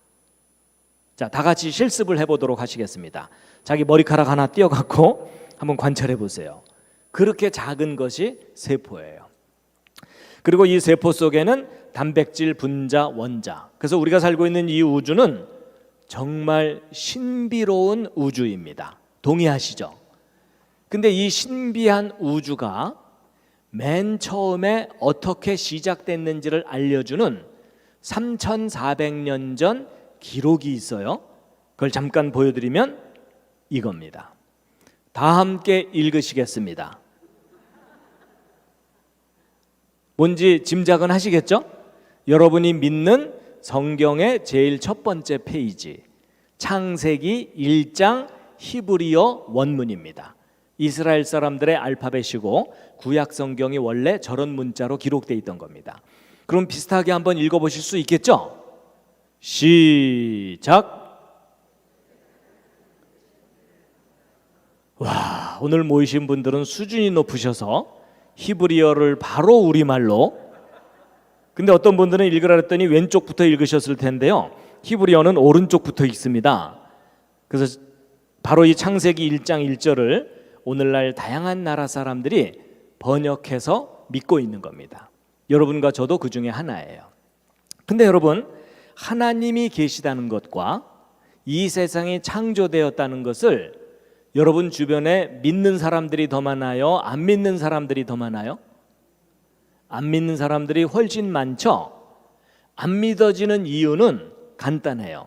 자, 다 같이 실습을 해보도록 하시겠습니다. 자기 머리카락 하나 떼어갖고 한번 관찰해 보세요. 그렇게 작은 것이 세포예요. 그리고 이 세포 속에는 단백질, 분자, 원자. 그래서 우리가 살고 있는 이 우주는 정말 신비로운 우주입니다. 동의하시죠? 근데 이 신비한 우주가 맨 처음에 어떻게 시작됐는지를 알려주는 3,400년 전 기록이 있어요. 그걸 잠깐 보여드리면 이겁니다. 다 함께 읽으시겠습니다. 뭔지 짐작은 하시겠죠? 여러분이 믿는 성경의 제일 첫 번째 페이지, 창세기 1장 히브리어 원문입니다. 이스라엘 사람들의 알파벳이고 구약 성경이 원래 저런 문자로 기록되어 있던 겁니다. 그럼 비슷하게 한번 읽어보실 수 있겠죠? 시작. 와, 오늘 모이신 분들은 수준이 높으셔서 히브리어를 바로 우리말로, 근데 어떤 분들은 읽으라 했더니 왼쪽부터 읽으셨을 텐데요, 히브리어는 오른쪽부터 읽습니다. 그래서 바로 이 창세기 1장 1절을 오늘날 다양한 나라 사람들이 번역해서 믿고 있는 겁니다. 여러분과 저도 그 중에 하나예요. 근데 여러분, 하나님이 계시다는 것과 이 세상이 창조되었다는 것을 여러분 주변에 믿는 사람들이 더 많아요? 안 믿는 사람들이 더 많아요? 안 믿는 사람들이 훨씬 많죠? 안 믿어지는 이유는 간단해요.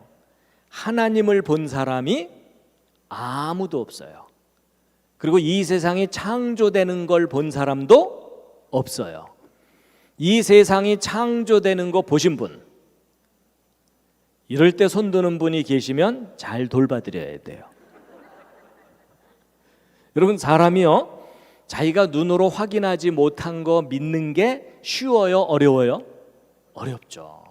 하나님을 본 사람이 아무도 없어요. 그리고 이 세상이 창조되는 걸 본 사람도 없어요. 이 세상이 창조되는 거 보신 분, 이럴 때 손 드는 분이 계시면 잘 돌봐드려야 돼요. 여러분, 사람이요, 자기가 눈으로 확인하지 못한 거 믿는 게 쉬워요? 어려워요? 어렵죠.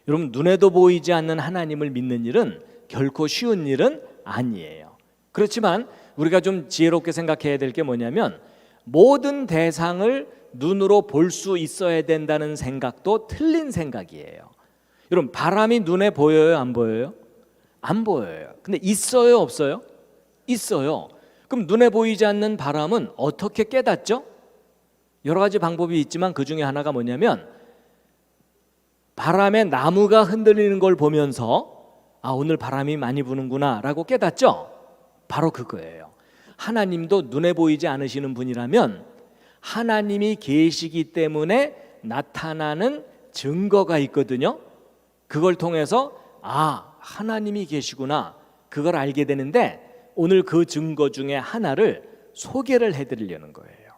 여러분, 눈에도 보이지 않는 하나님을 믿는 일은 결코 쉬운 일은 아니에요. 그렇지만 우리가 좀 지혜롭게 생각해야 될 게 뭐냐면, 모든 대상을 눈으로 볼 수 있어야 된다는 생각도 틀린 생각이에요. 여러분, 바람이 눈에 보여요? 안 보여요? 안 보여요. 근데 있어요? 없어요? 있어요. 그럼 눈에 보이지 않는 바람은 어떻게 깨닫죠? 여러 가지 방법이 있지만 그 중에 하나가 뭐냐면, 바람에 나무가 흔들리는 걸 보면서 오늘 바람이 많이 부는구나 라고 깨닫죠? 바로 그거예요. 하나님도 눈에 보이지 않으시는 분이라면 하나님이 계시기 때문에 나타나는 증거가 있거든요. 그걸 통해서 하나님이 계시구나, 그걸 알게 되는데, 오늘 그 증거 중에 하나를 소개를 해드리려는 거예요.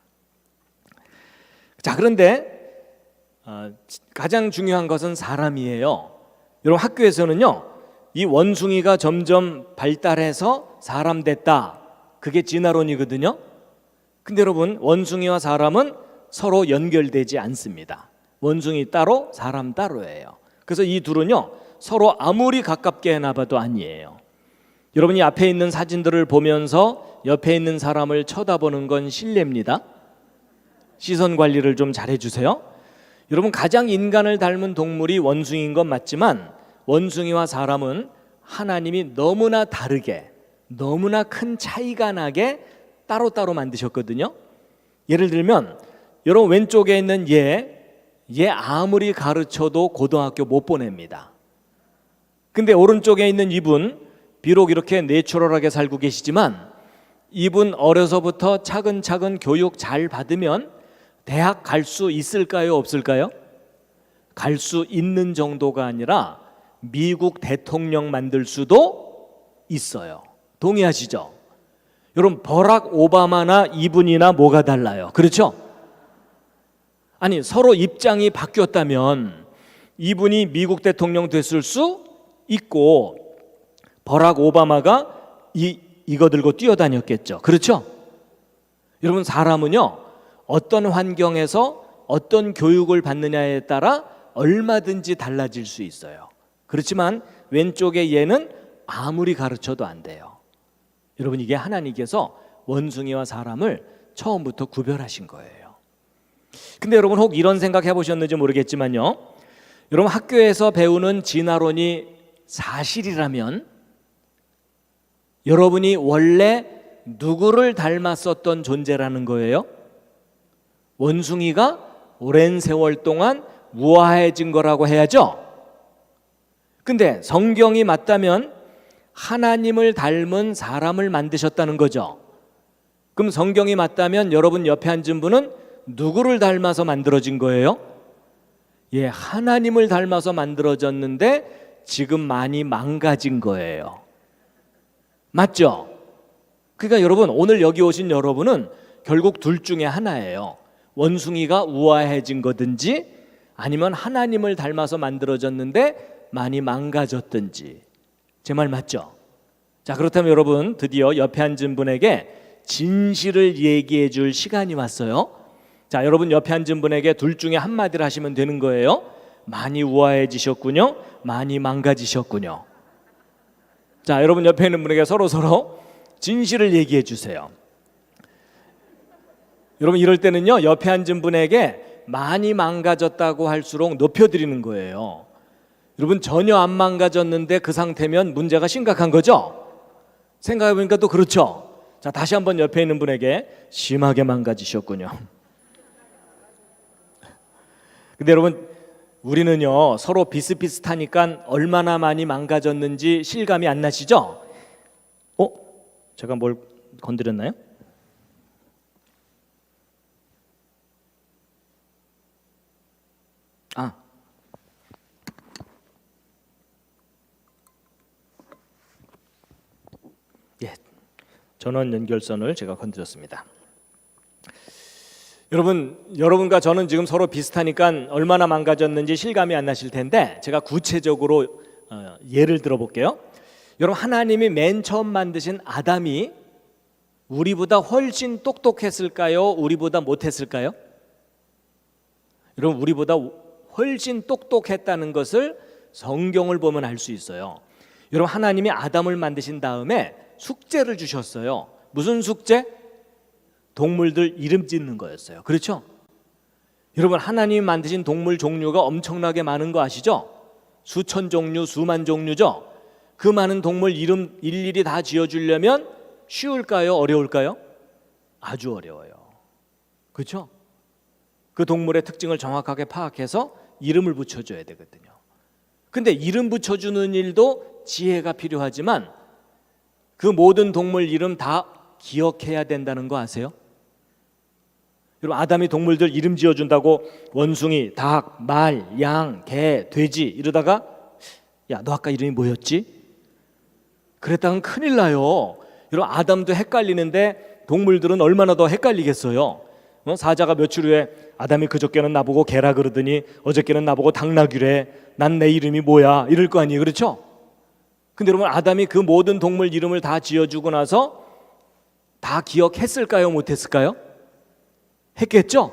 자, 그런데 가장 중요한 것은 사람이에요. 여러분, 학교에서는요, 이 원숭이가 점점 발달해서 사람 됐다, 그게 진화론이거든요. 근데 여러분, 원숭이와 사람은 서로 연결되지 않습니다. 원숭이 따로 사람 따로예요. 그래서 이 둘은요, 서로 아무리 가깝게 해놔봐도 아니에요. 여러분이 앞에 있는 사진들을 보면서 옆에 있는 사람을 쳐다보는 건 실례입니다. 시선 관리를 좀 잘해주세요. 여러분, 가장 인간을 닮은 동물이 원숭이인 건 맞지만 원숭이와 사람은 하나님이 너무나 다르게 너무나 큰 차이가 나게 따로따로 만드셨거든요. 예를 들면 여러분 왼쪽에 있는 얘 아무리 가르쳐도 고등학교 못 보냅니다. 근데 오른쪽에 있는 이분, 비록 이렇게 내추럴하게 살고 계시지만 이분 어려서부터 차근차근 교육 잘 받으면 대학 갈 수 있을까요, 없을까요? 갈 수 있는 정도가 아니라 미국 대통령 만들 수도 있어요. 동의하시죠? 여러분 버락 오바마나 이분이나 뭐가 달라요? 그렇죠? 아니 서로 입장이 바뀌었다면 이분이 미국 대통령 됐을 수 있고 버락 오바마가 이거 들고 뛰어다녔겠죠. 그렇죠? 여러분 사람은요 어떤 환경에서 어떤 교육을 받느냐에 따라 얼마든지 달라질 수 있어요. 그렇지만 왼쪽의 얘는 아무리 가르쳐도 안 돼요. 여러분 이게 하나님께서 원숭이와 사람을 처음부터 구별하신 거예요. 근데 여러분 혹 이런 생각 해보셨는지 모르겠지만요, 여러분 학교에서 배우는 진화론이 사실이라면 여러분이 원래 누구를 닮았었던 존재라는 거예요? 원숭이가 오랜 세월 동안 우아해진 거라고 해야죠. 근데 성경이 맞다면 하나님을 닮은 사람을 만드셨다는 거죠. 그럼 성경이 맞다면 여러분 옆에 앉은 분은 누구를 닮아서 만들어진 거예요? 예, 하나님을 닮아서 만들어졌는데 지금 많이 망가진 거예요. 맞죠? 그러니까 여러분 오늘 여기 오신 여러분은 결국 둘 중에 하나예요. 원숭이가 우아해진 거든지 아니면 하나님을 닮아서 만들어졌는데 많이 망가졌든지. 제 말 맞죠? 자, 그렇다면 여러분 드디어 옆에 앉은 분에게 진실을 얘기해 줄 시간이 왔어요. 자, 여러분 옆에 앉은 분에게 둘 중에 한마디를 하시면 되는 거예요. 많이 우아해지셨군요. 많이 망가지셨군요. 자, 여러분 옆에 있는 분에게 서로 진실을 얘기해 주세요. 여러분 이럴 때는요 옆에 앉은 분에게 많이 망가졌다고 할수록 높여드리는 거예요. 여러분 전혀 안 망가졌는데 그 상태면 문제가 심각한 거죠. 생각해보니까 또 그렇죠. 자, 다시 한번 옆에 있는 분에게 심하게 망가지셨군요. 근데 여러분 우리는요 서로 비슷비슷하니까 얼마나 많이 망가졌는지 실감이 안 나시죠? 제가 뭘 건드렸나요? 예, 전원 연결선을 제가 건드렸습니다. 여러분과 저는 지금 서로 비슷하니까 얼마나 망가졌는지 실감이 안 나실 텐데 제가 구체적으로 예를 들어볼게요. 여러분 하나님이 맨 처음 만드신 아담이 우리보다 훨씬 똑똑했을까요? 우리보다 못했을까요? 여러분 우리보다 훨씬 똑똑했다는 것을 성경을 보면 알 수 있어요. 여러분 하나님이 아담을 만드신 다음에 숙제를 주셨어요. 무슨 숙제? 동물들 이름 짓는 거였어요. 그렇죠? 여러분 하나님이 만드신 동물 종류가 엄청나게 많은 거 아시죠? 수천 종류, 수만 종류죠? 그 많은 동물 이름 일일이 다 지어주려면 쉬울까요? 어려울까요? 아주 어려워요. 그렇죠? 그 동물의 특징을 정확하게 파악해서 이름을 붙여줘야 되거든요. 근데 이름 붙여주는 일도 지혜가 필요하지만 그 모든 동물 이름 다 기억해야 된다는 거 아세요? 여러분 아담이 동물들 이름 지어준다고 원숭이, 닭, 말, 양, 개, 돼지 이러다가 야, 너 아까 이름이 뭐였지? 그랬다간 큰일 나요. 여러분 아담도 헷갈리는데 동물들은 얼마나 더 헷갈리겠어요. 사자가 며칠 후에 아담이 그저께는 나보고 개라 그러더니 어저께는 나보고 당나귀래. 난 내 이름이 뭐야? 이럴 거 아니에요. 그렇죠? 근데 여러분 아담이 그 모든 동물 이름을 다 지어주고 나서 다 기억했을까요? 못했을까요? 했겠죠?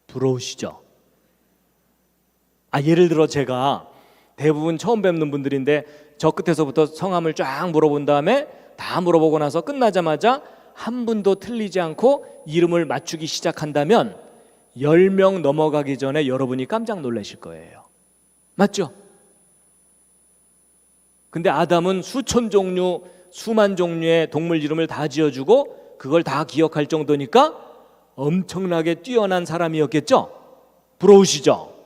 부러우시죠? 예를 들어 제가 대부분 처음 뵙는 분들인데 저 끝에서부터 성함을 쫙 물어본 다음에 다 물어보고 나서 끝나자마자 한 분도 틀리지 않고 이름을 맞추기 시작한다면 10명 넘어가기 전에 여러분이 깜짝 놀라실 거예요. 맞죠? 근데 아담은 수천 종류, 수만 종류의 동물 이름을 다 지어주고 그걸 다 기억할 정도니까 엄청나게 뛰어난 사람이었겠죠? 부러우시죠?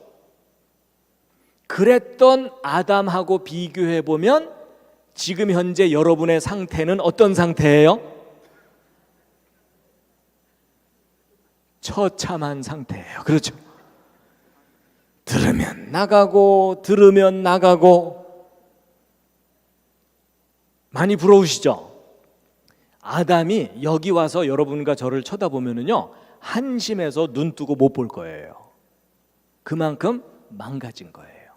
그랬던 아담하고 비교해 보면 지금 현재 여러분의 상태는 어떤 상태예요? 처참한 상태예요. 그렇죠? 들으면 나가고 들으면 나가고. 많이 부러우시죠? 아담이 여기 와서 여러분과 저를 쳐다보면은요, 한심해서 눈 뜨고 못 볼 거예요. 그만큼 망가진 거예요.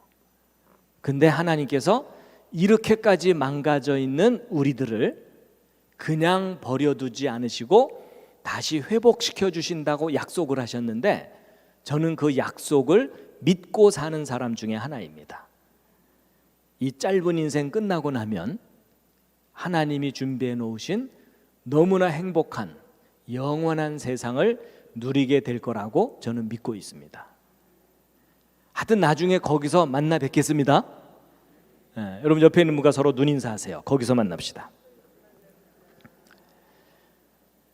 근데 하나님께서 이렇게까지 망가져 있는 우리들을 그냥 버려두지 않으시고 다시 회복시켜 주신다고 약속을 하셨는데, 저는 그 약속을 믿고 사는 사람 중에 하나입니다. 이 짧은 인생 끝나고 나면 하나님이 준비해 놓으신 너무나 행복한 영원한 세상을 누리게 될 거라고 저는 믿고 있습니다. 하여튼 나중에 거기서 만나 뵙겠습니다. 여러분 옆에 있는 분과 서로 눈인사하세요. 거기서 만납시다.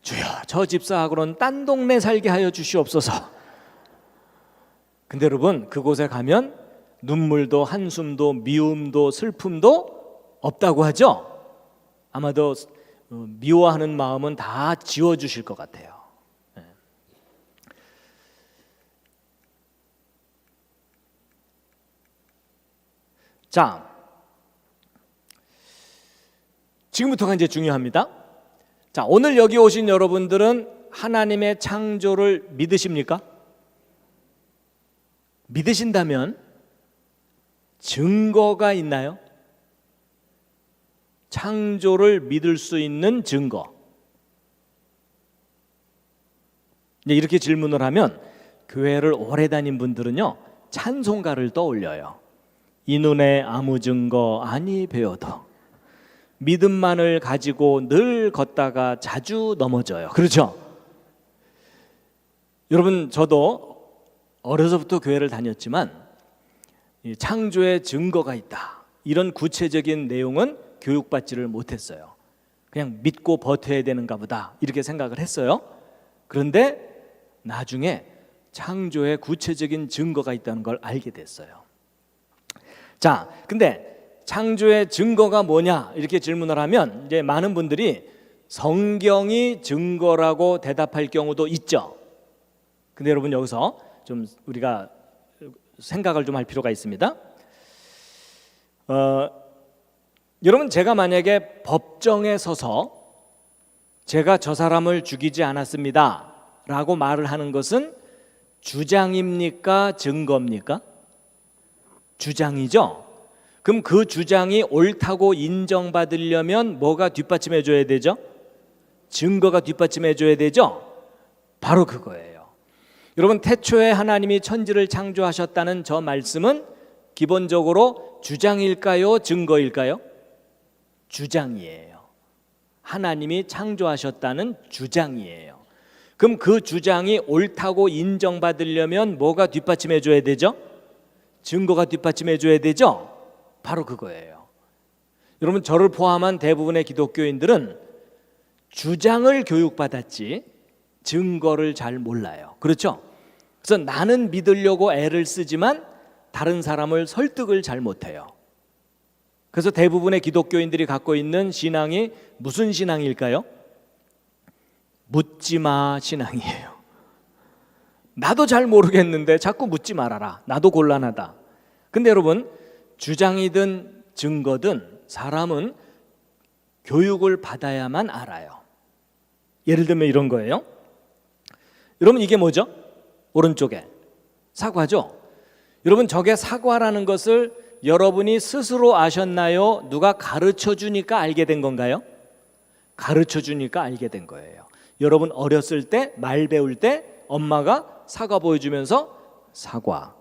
주여, 저 집사하고는 딴 동네 살게 하여 주시옵소서. 근데 여러분, 그곳에 가면 눈물도 한숨도 미움도 슬픔도 없다고 하죠? 아마도 미워하는 마음은 다 지워주실 것 같아요. 자, 지금부터가 이제 중요합니다. 자, 오늘 여기 오신 여러분들은 하나님의 창조를 믿으십니까? 믿으신다면 증거가 있나요? 창조를 믿을 수 있는 증거. 이제 이렇게 질문을 하면 교회를 오래 다닌 분들은요, 찬송가를 떠올려요. 이 눈에 아무 증거 아니 배워도 믿음만을 가지고 늘 걷다가 자주 넘어져요. 그렇죠? 여러분, 저도 어려서부터 교회를 다녔지만 창조의 증거가 있다, 이런 구체적인 내용은 교육받지를 못했어요. 그냥 믿고 버텨야 되는가 보다 이렇게 생각을 했어요. 그런데 나중에 창조의 구체적인 증거가 있다는 걸 알게 됐어요. 자, 근데 창조의 증거가 뭐냐 이렇게 질문을 하면 이제 많은 분들이 성경이 증거라고 대답할 경우도 있죠. 근데 여러분, 여기서 좀 우리가 생각을 좀 할 필요가 있습니다. 여러분, 제가 만약에 법정에 서서 제가 저 사람을 죽이지 않았습니다 라고 말을 하는 것은 주장입니까? 증거입니까? 주장이죠. 그럼 그 주장이 옳다고 인정받으려면 뭐가 뒷받침해 줘야 되죠? 증거가 뒷받침해 줘야 되죠. 바로 그거예요. 여러분, 태초에 하나님이 천지를 창조하셨다는 저 말씀은 기본적으로 주장일까요? 증거일까요? 주장이에요. 하나님이 창조하셨다는 주장이에요. 그럼 그 주장이 옳다고 인정받으려면 뭐가 뒷받침해 줘야 되죠? 증거가 뒷받침해 줘야 되죠? 바로 그거예요. 여러분, 저를 포함한 대부분의 기독교인들은 주장을 교육받았지 증거를 잘 몰라요. 그렇죠? 그래서 나는 믿으려고 애를 쓰지만 다른 사람을 설득을 잘 못해요. 그래서 대부분의 기독교인들이 갖고 있는 신앙이 무슨 신앙일까요? 묻지마 신앙이에요. 나도 잘 모르겠는데 자꾸 묻지 말아라. 나도 곤란하다. 근데 여러분, 주장이든 증거든 사람은 교육을 받아야만 알아요. 예를 들면 이런 거예요. 여러분, 이게 뭐죠? 오른쪽에 사과죠. 여러분, 저게 사과라는 것을 여러분이 스스로 아셨나요? 누가 가르쳐 주니까 알게 된 건가요? 가르쳐 주니까 알게 된 거예요. 여러분 어렸을 때 말 배울 때 엄마가 사과 보여주면서 사과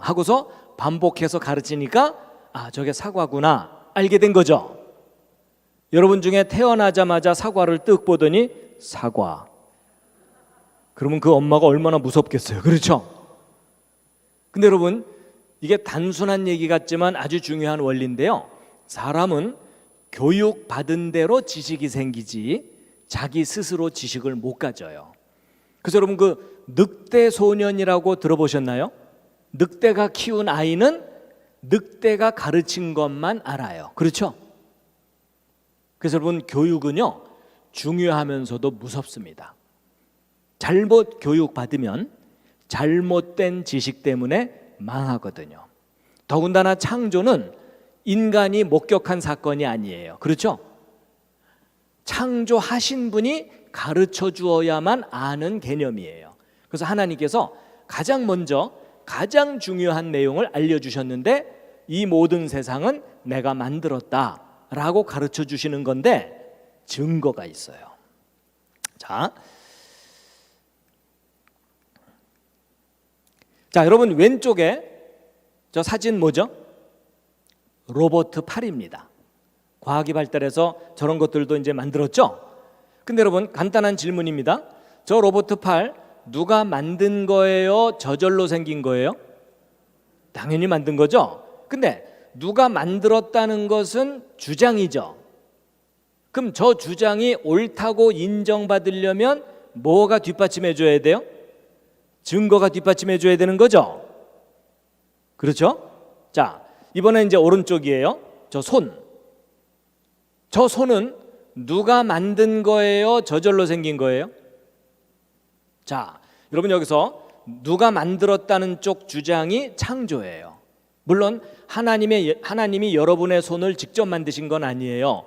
하고서 반복해서 가르치니까 아, 저게 사과구나 알게 된 거죠. 여러분 중에 태어나자마자 사과를 뜩 보더니 사과, 그러면 그 엄마가 얼마나 무섭겠어요. 그렇죠? 근데 여러분, 이게 단순한 얘기 같지만 아주 중요한 원리인데요. 사람은 교육받은 대로 지식이 생기지 자기 스스로 지식을 못 가져요. 그래서 여러분 그 늑대 소년이라고 들어보셨나요? 늑대가 키운 아이는 늑대가 가르친 것만 알아요. 그렇죠? 그래서 여러분 교육은요 중요하면서도 무섭습니다. 잘못 교육받으면 잘못된 지식 때문에 망하거든요. 더군다나 창조는 인간이 목격한 사건이 아니에요. 그렇죠? 창조하신 분이 가르쳐 주어야만 아는 개념이에요. 그래서 하나님께서 가장 먼저 가장 중요한 내용을 알려주셨는데 이 모든 세상은 내가 만들었다라고 가르쳐 주시는 건데 증거가 있어요. 자, 여러분 왼쪽에 저 사진 뭐죠? 로버트 팔입니다. 과학이 발달해서 저런 것들도 이제 만들었죠. 근데 여러분 간단한 질문입니다. 저 로버트 팔 누가 만든 거예요? 저절로 생긴 거예요? 당연히 만든 거죠. 근데 누가 만들었다는 것은 주장이죠. 그럼 저 주장이 옳다고 인정받으려면 뭐가 뒷받침해 줘야 돼요? 증거가 뒷받침해 줘야 되는 거죠. 그렇죠? 자, 이번엔 이제 오른쪽이에요. 저 손은 누가 만든 거예요? 저절로 생긴 거예요? 자, 여러분 여기서 누가 만들었다는 쪽 주장이 창조예요. 물론 하나님이 여러분의 손을 직접 만드신 건 아니에요.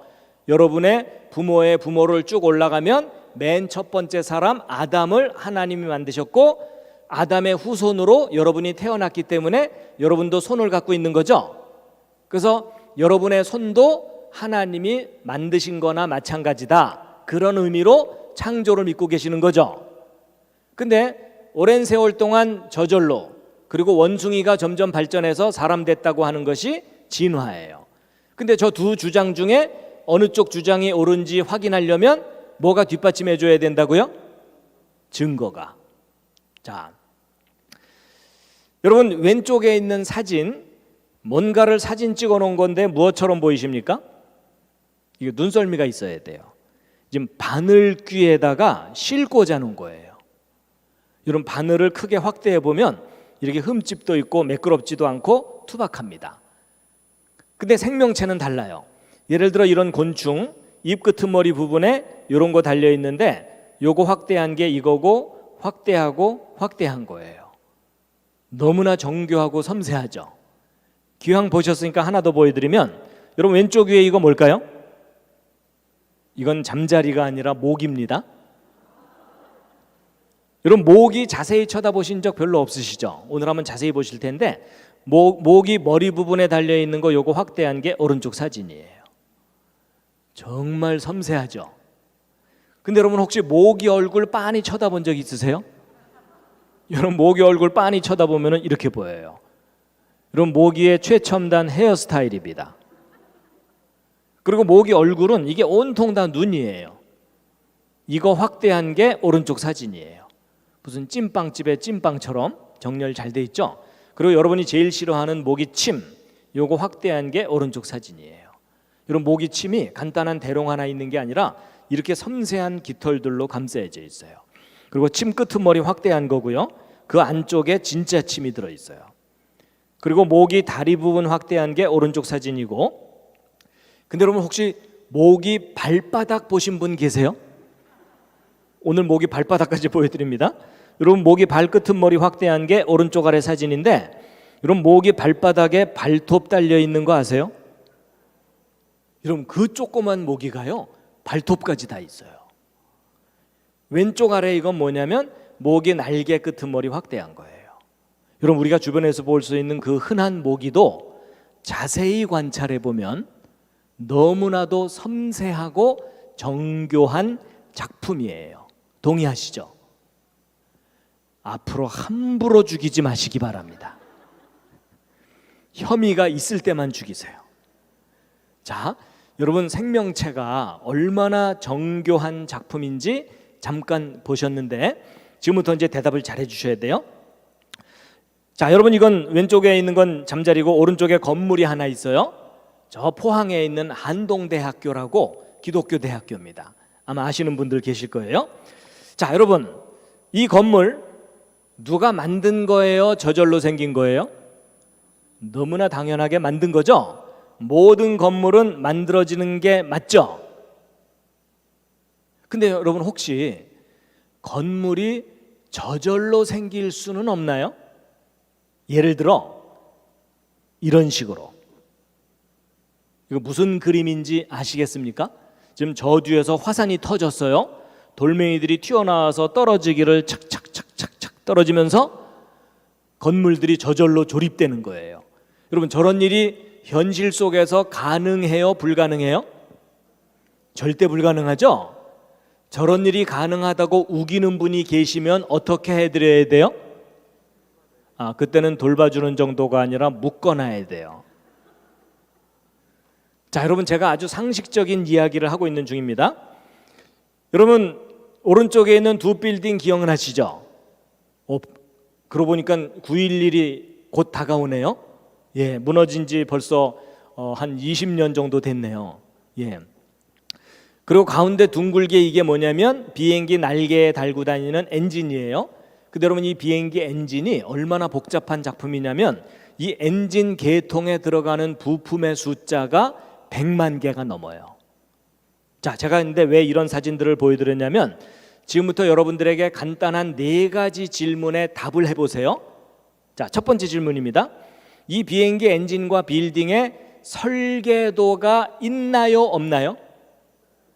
여러분의 부모의 부모를 쭉 올라가면 맨 첫 번째 사람 아담을 하나님이 만드셨고 아담의 후손으로 여러분이 태어났기 때문에 여러분도 손을 갖고 있는 거죠. 그래서 여러분의 손도 하나님이 만드신 거나 마찬가지다. 그런 의미로 창조를 믿고 계시는 거죠. 근데 오랜 세월 동안 저절로 그리고 원숭이가 점점 발전해서 사람 됐다고 하는 것이 진화예요. 근데 저 두 주장 중에 어느 쪽 주장이 옳은지 확인하려면 뭐가 뒷받침해 줘야 된다고요? 증거가. 자, 여러분 왼쪽에 있는 사진 뭔가를 사진 찍어 놓은 건데 무엇처럼 보이십니까? 이게 눈썰미가 있어야 돼요. 지금 바늘귀에다가 실 꽂아 놓은 거예요. 이런 바늘을 크게 확대해 보면 이렇게 흠집도 있고 매끄럽지도 않고 투박합니다. 근데 생명체는 달라요. 예를 들어 이런 곤충 입 끄트머리 부분에 이런 거 달려 있는데 요거 확대한 게 이거고 확대하고 확대한 거예요. 너무나 정교하고 섬세하죠. 기왕 보셨으니까 하나 더 보여드리면 여러분 왼쪽 위에 이거 뭘까요? 이건 잠자리가 아니라 모기입니다. 여러분 모기 자세히 쳐다보신 적 별로 없으시죠? 오늘 한번 자세히 보실 텐데 모기 머리 부분에 달려있는 거 요거 확대한 게 오른쪽 사진이에요. 정말 섬세하죠? 근데 여러분 혹시 모기 얼굴 빤히 쳐다본 적 있으세요? 여러분 모기 얼굴 빤히 쳐다보면 이렇게 보여요. 여러분 모기의 최첨단 헤어스타일입니다. 그리고 모기 얼굴은 이게 온통 다 눈이에요. 이거 확대한 게 오른쪽 사진이에요. 무슨 찐빵집의 찐빵처럼 정렬 잘 돼 있죠? 그리고 여러분이 제일 싫어하는 모기 침 요거 확대한 게 오른쪽 사진이에요. 여러분 모기 침이 간단한 대롱 하나 있는 게 아니라 이렇게 섬세한 깃털들로 감싸져 있어요. 그리고 침 끄트머리 확대한 거고요. 그 안쪽에 진짜 침이 들어있어요. 그리고 모기 다리 부분 확대한 게 오른쪽 사진이고 근데 여러분 혹시 모기 발바닥 보신 분 계세요? 오늘 모기 발바닥까지 보여드립니다. 여러분 모기 발끝머리 확대한 게 오른쪽 아래 사진인데 여러분 모기 발바닥에 발톱 달려 있는 거 아세요? 여러분 그 조그만 모기가요 발톱까지 다 있어요. 왼쪽 아래 이건 뭐냐면 모기 날개 끄트머리 확대한 거예요. 여러분 우리가 주변에서 볼 수 있는 그 흔한 모기도 자세히 관찰해 보면 너무나도 섬세하고 정교한 작품이에요. 동의하시죠? 앞으로 함부로 죽이지 마시기 바랍니다. 혐의가 있을 때만 죽이세요. 자, 여러분 생명체가 얼마나 정교한 작품인지 잠깐 보셨는데 지금부터 이제 대답을 잘 해주셔야 돼요. 자, 여러분 이건 왼쪽에 있는 건 잠자리고 오른쪽에 건물이 하나 있어요. 저 포항에 있는 한동대학교라고 기독교 대학교입니다. 아마 아시는 분들 계실 거예요. 자, 여러분 이 건물 누가 만든 거예요? 저절로 생긴 거예요? 너무나 당연하게 만든 거죠. 모든 건물은 만들어지는 게 맞죠. 근데 여러분 혹시 건물이 저절로 생길 수는 없나요? 예를 들어 이런 식으로. 이거 무슨 그림인지 아시겠습니까? 지금 저 뒤에서 화산이 터졌어요. 돌멩이들이 튀어나와서 떨어지기를 착착착착착 떨어지면서 건물들이 저절로 조립되는 거예요. 여러분 저런 일이 현실 속에서 가능해요? 불가능해요? 절대 불가능하죠? 저런 일이 가능하다고 우기는 분이 계시면 어떻게 해드려야 돼요? 그때는 돌봐주는 정도가 아니라 묶어놔야 돼요. 자, 여러분 제가 아주 상식적인 이야기를 하고 있는 중입니다. 여러분 오른쪽에 있는 두 빌딩 기억나시죠? 그러고 보니까 9.11이 곧 다가오네요. 예, 무너진 지 벌써 한 20년 정도 됐네요. 예. 그리고 가운데 둥글게 이게 뭐냐면 비행기 날개에 달고 다니는 엔진이에요. 근데 여러분 이 비행기 엔진이 얼마나 복잡한 작품이냐면 이 엔진 계통에 들어가는 부품의 숫자가 100만 개가 넘어요. 자, 제가 근데 왜 이런 사진들을 보여드렸냐면 지금부터 여러분들에게 간단한 4가지 질문에 답을 해보세요. 자, 첫 번째 질문입니다. 이 비행기 엔진과 빌딩에 설계도가 있나요? 없나요?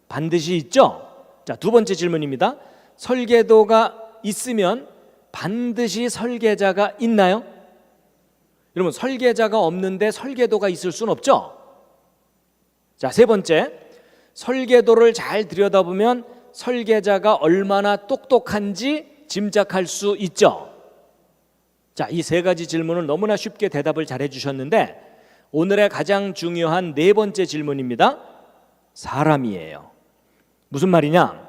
반드시 있죠? 자, 두 번째 질문입니다. 설계도가 있으면 반드시 설계자가 있나요? 여러분 설계자가 없는데 설계도가 있을 수는 없죠? 자, 세 번째, 설계도를 잘 들여다보면 설계자가 얼마나 똑똑한지 짐작할 수 있죠? 자, 이 3가지 질문을 너무나 쉽게 대답을 잘 해주셨는데 오늘의 가장 중요한 4번째 질문입니다. 사람이에요. 무슨 말이냐?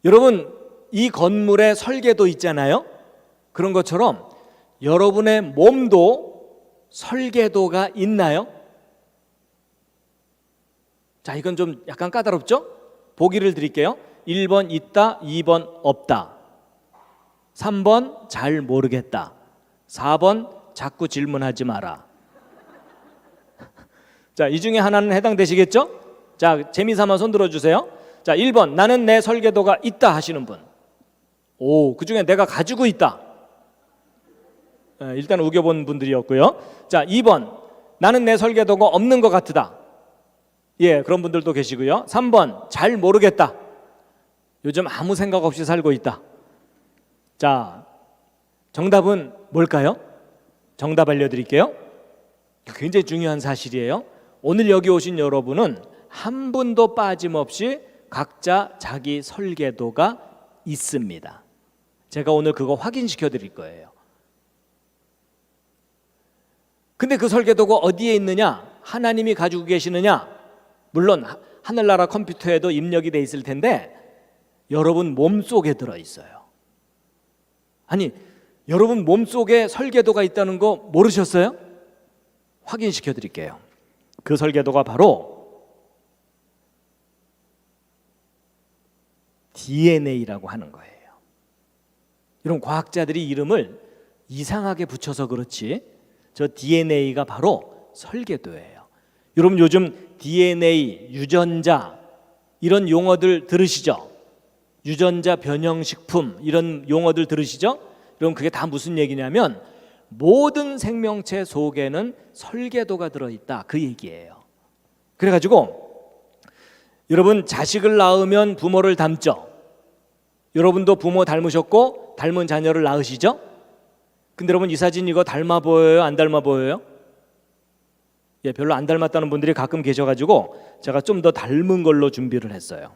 여러분 이 건물에 설계도 있잖아요. 그런 것처럼 여러분의 몸도 설계도가 있나요? 자, 이건 좀 약간 까다롭죠? 보기를 드릴게요. 1번 있다, 2번 없다, 3번 잘 모르겠다, 4번 자꾸 질문하지 마라. 자, 이 중에 하나는 해당되시겠죠? 자, 재미삼아 손 들어주세요. 자, 1번 나는 내 설계도가 있다 하시는 분. 오, 그 중에 내가 가지고 있다. 일단 우겨본 분들이었고요. 자, 2번 나는 내 설계도가 없는 것 같다. 예, 그런 분들도 계시고요. 3번 잘 모르겠다. 요즘 아무 생각 없이 살고 있다. 자, 정답은 뭘까요? 정답 알려드릴게요. 굉장히 중요한 사실이에요. 오늘 여기 오신 여러분은 한 분도 빠짐없이 각자 자기 설계도가 있습니다. 제가 오늘 그거 확인시켜 드릴 거예요. 근데 그 설계도가 어디에 있느냐? 하나님이 가지고 계시느냐? 물론 하늘나라 컴퓨터에도 입력이 돼 있을 텐데 여러분 몸속에 들어 있어요. 아니, 여러분 몸속에 설계도가 있다는 거 모르셨어요? 확인시켜 드릴게요. 그 설계도가 바로 DNA라고 하는 거예요. 이런 과학자들이 이름을 이상하게 붙여서 그렇지 저 DNA가 바로 설계도예요. 여러분 요즘 DNA, 유전자 이런 용어들 들으시죠? 유전자 변형식품 이런 용어들 들으시죠? 그럼 그게 다 무슨 얘기냐면 모든 생명체 속에는 설계도가 들어있다 그 얘기예요. 그래가지고 여러분 자식을 낳으면 부모를 닮죠? 여러분도 부모 닮으셨고 닮은 자녀를 낳으시죠? 근데 여러분 이 사진 이거 닮아 보여요? 안 닮아 보여요? 예, 별로 안 닮았다는 분들이 가끔 계셔가지고 제가 좀 더 닮은 걸로 준비를 했어요.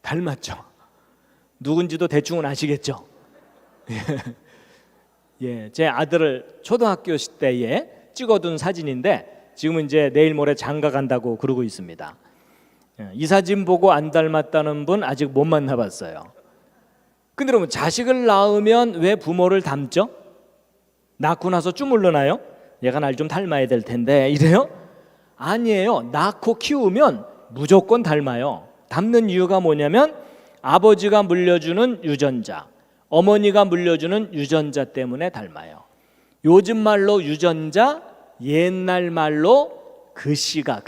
닮았죠? 누군지도 대충은 아시겠죠? 예, 제 아들을 초등학교 때에 찍어둔 사진인데 지금은 이제 내일 모레 장가 간다고 그러고 있습니다. 이 사진 보고 안 닮았다는 분 아직 못 만나봤어요. 근데 여러분, 자식을 낳으면 왜 부모를 닮죠? 낳고 나서 주물러나요? 얘가 날 좀 닮아야 될 텐데 이래요? 아니에요. 낳고 키우면 무조건 닮아요. 닮는 이유가 뭐냐면 아버지가 물려주는 유전자, 어머니가 물려주는 유전자 때문에 닮아요. 요즘 말로 유전자, 옛날 말로 글씨니까.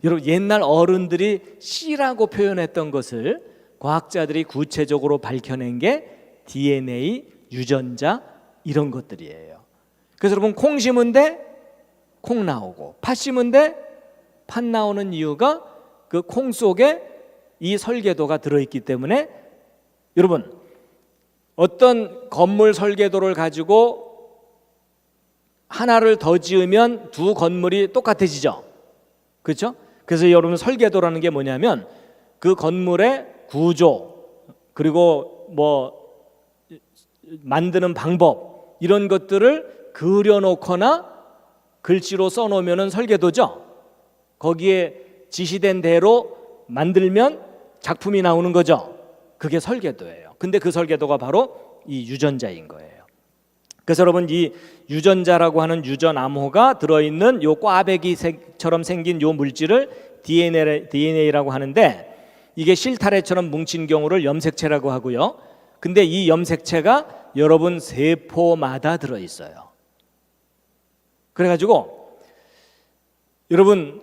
여러분, 옛날 어른들이 씨라고 표현했던 것을 과학자들이 구체적으로 밝혀낸 게 DNA, 유전자 이런 것들이에요. 그래서 여러분, 콩 심은 데 콩 나오고 팥 심은 데 팥 나오는 이유가 그 콩 속에 이 설계도가 들어있기 때문에, 여러분, 어떤 건물 설계도를 가지고 하나를 더 지으면 두 건물이 똑같아지죠. 그렇죠? 그래서 여러분, 설계도라는 게 뭐냐면 그 건물의 구조, 그리고 뭐 만드는 방법, 이런 것들을 그려놓거나 글씨로 써놓으면 설계도죠. 거기에 지시된 대로 만들면 작품이 나오는 거죠. 그게 설계도예요. 근데 그 설계도가 바로 이 유전자인 거예요. 그래서 여러분, 이 유전자라고 하는 유전암호가 들어있는 요 꽈배기처럼 생긴 요 물질을 DNA라고 하는데, 이게 실타래처럼 뭉친 경우를 염색체라고 하고요. 근데 이 염색체가 여러분 세포마다 들어있어요. 그래가지고 여러분,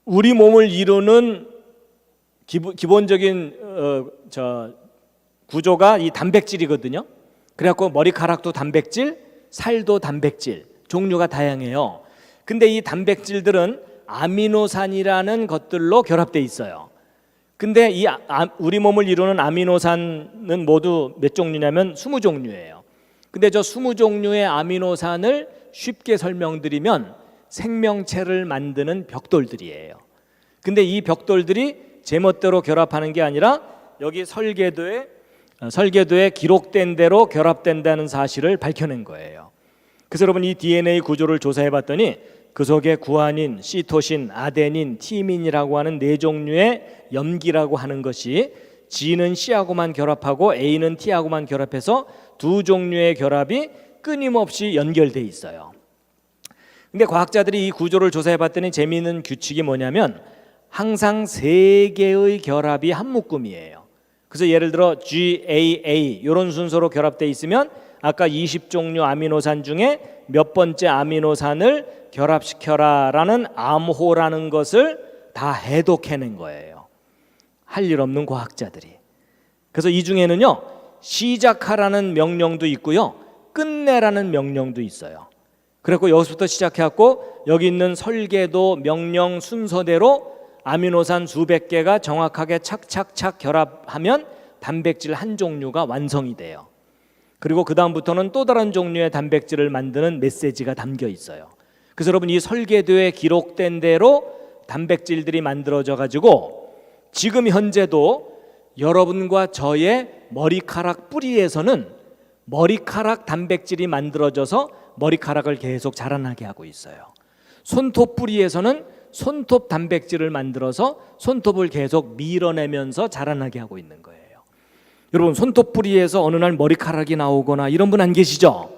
우리 몸을 이루는 기본적인 구조가 이 단백질이거든요. 그래갖고 머리카락도 단백질, 살도 단백질, 종류가 다양해요. 근데 이 단백질들은 아미노산이라는 것들로 결합돼 있어요. 근데 이 우리 몸을 이루는 아미노산은 모두 몇 종류냐면 20종류예요. 근데 저 20종류의 아미노산을 쉽게 설명드리면 생명체를 만드는 벽돌들이에요. 근데 이 벽돌들이 제멋대로 결합하는 게 아니라 여기 설계도에 기록된 대로 결합된다는 사실을 밝혀낸 거예요. 그래서 여러분, 이 DNA 구조를 조사해 봤더니 그 속에 구아닌, 시토신, 아데닌, 티민이라고 하는 4종류의 염기라고 하는 것이 G는 C하고만 결합하고 A는 T하고만 결합해서 2종류의 결합이 끊임없이 연결돼 있어요. 근데 과학자들이 이 구조를 조사해 봤더니 재미있는 규칙이 뭐냐면 항상 3개의 결합이 한 묶음이에요. 그래서 예를 들어 GAA 이런 순서로 결합돼 있으면 아까 20종류 아미노산 중에 몇 번째 아미노산을 결합시켜라라는 암호라는 것을 다 해독해낸 거예요. 할 일 없는 과학자들이. 그래서 이 중에는요, 시작하라는 명령도 있고요, 끝내라는 명령도 있어요. 그래서 여기서부터 시작해갖고 여기 있는 설계도 명령 순서대로 아미노산 수백 개가 정확하게 착착착 결합하면 단백질 한 종류가 완성이 돼요. 그리고 그 다음부터는 또 다른 종류의 단백질을 만드는 메시지가 담겨 있어요. 그래서 여러분, 이 설계도에 기록된 대로 단백질들이 만들어져 가지고 지금 현재도 여러분과 저의 머리카락 뿌리에서는 머리카락 단백질이 만들어져서 머리카락을 계속 자라나게 하고 있어요. 손톱 뿌리에서는 손톱 단백질을 만들어서 손톱을 계속 밀어내면서 자라나게 하고 있는 거예요. 여러분, 손톱 뿌리에서 어느 날 머리카락이 나오거나 이런 분 안 계시죠?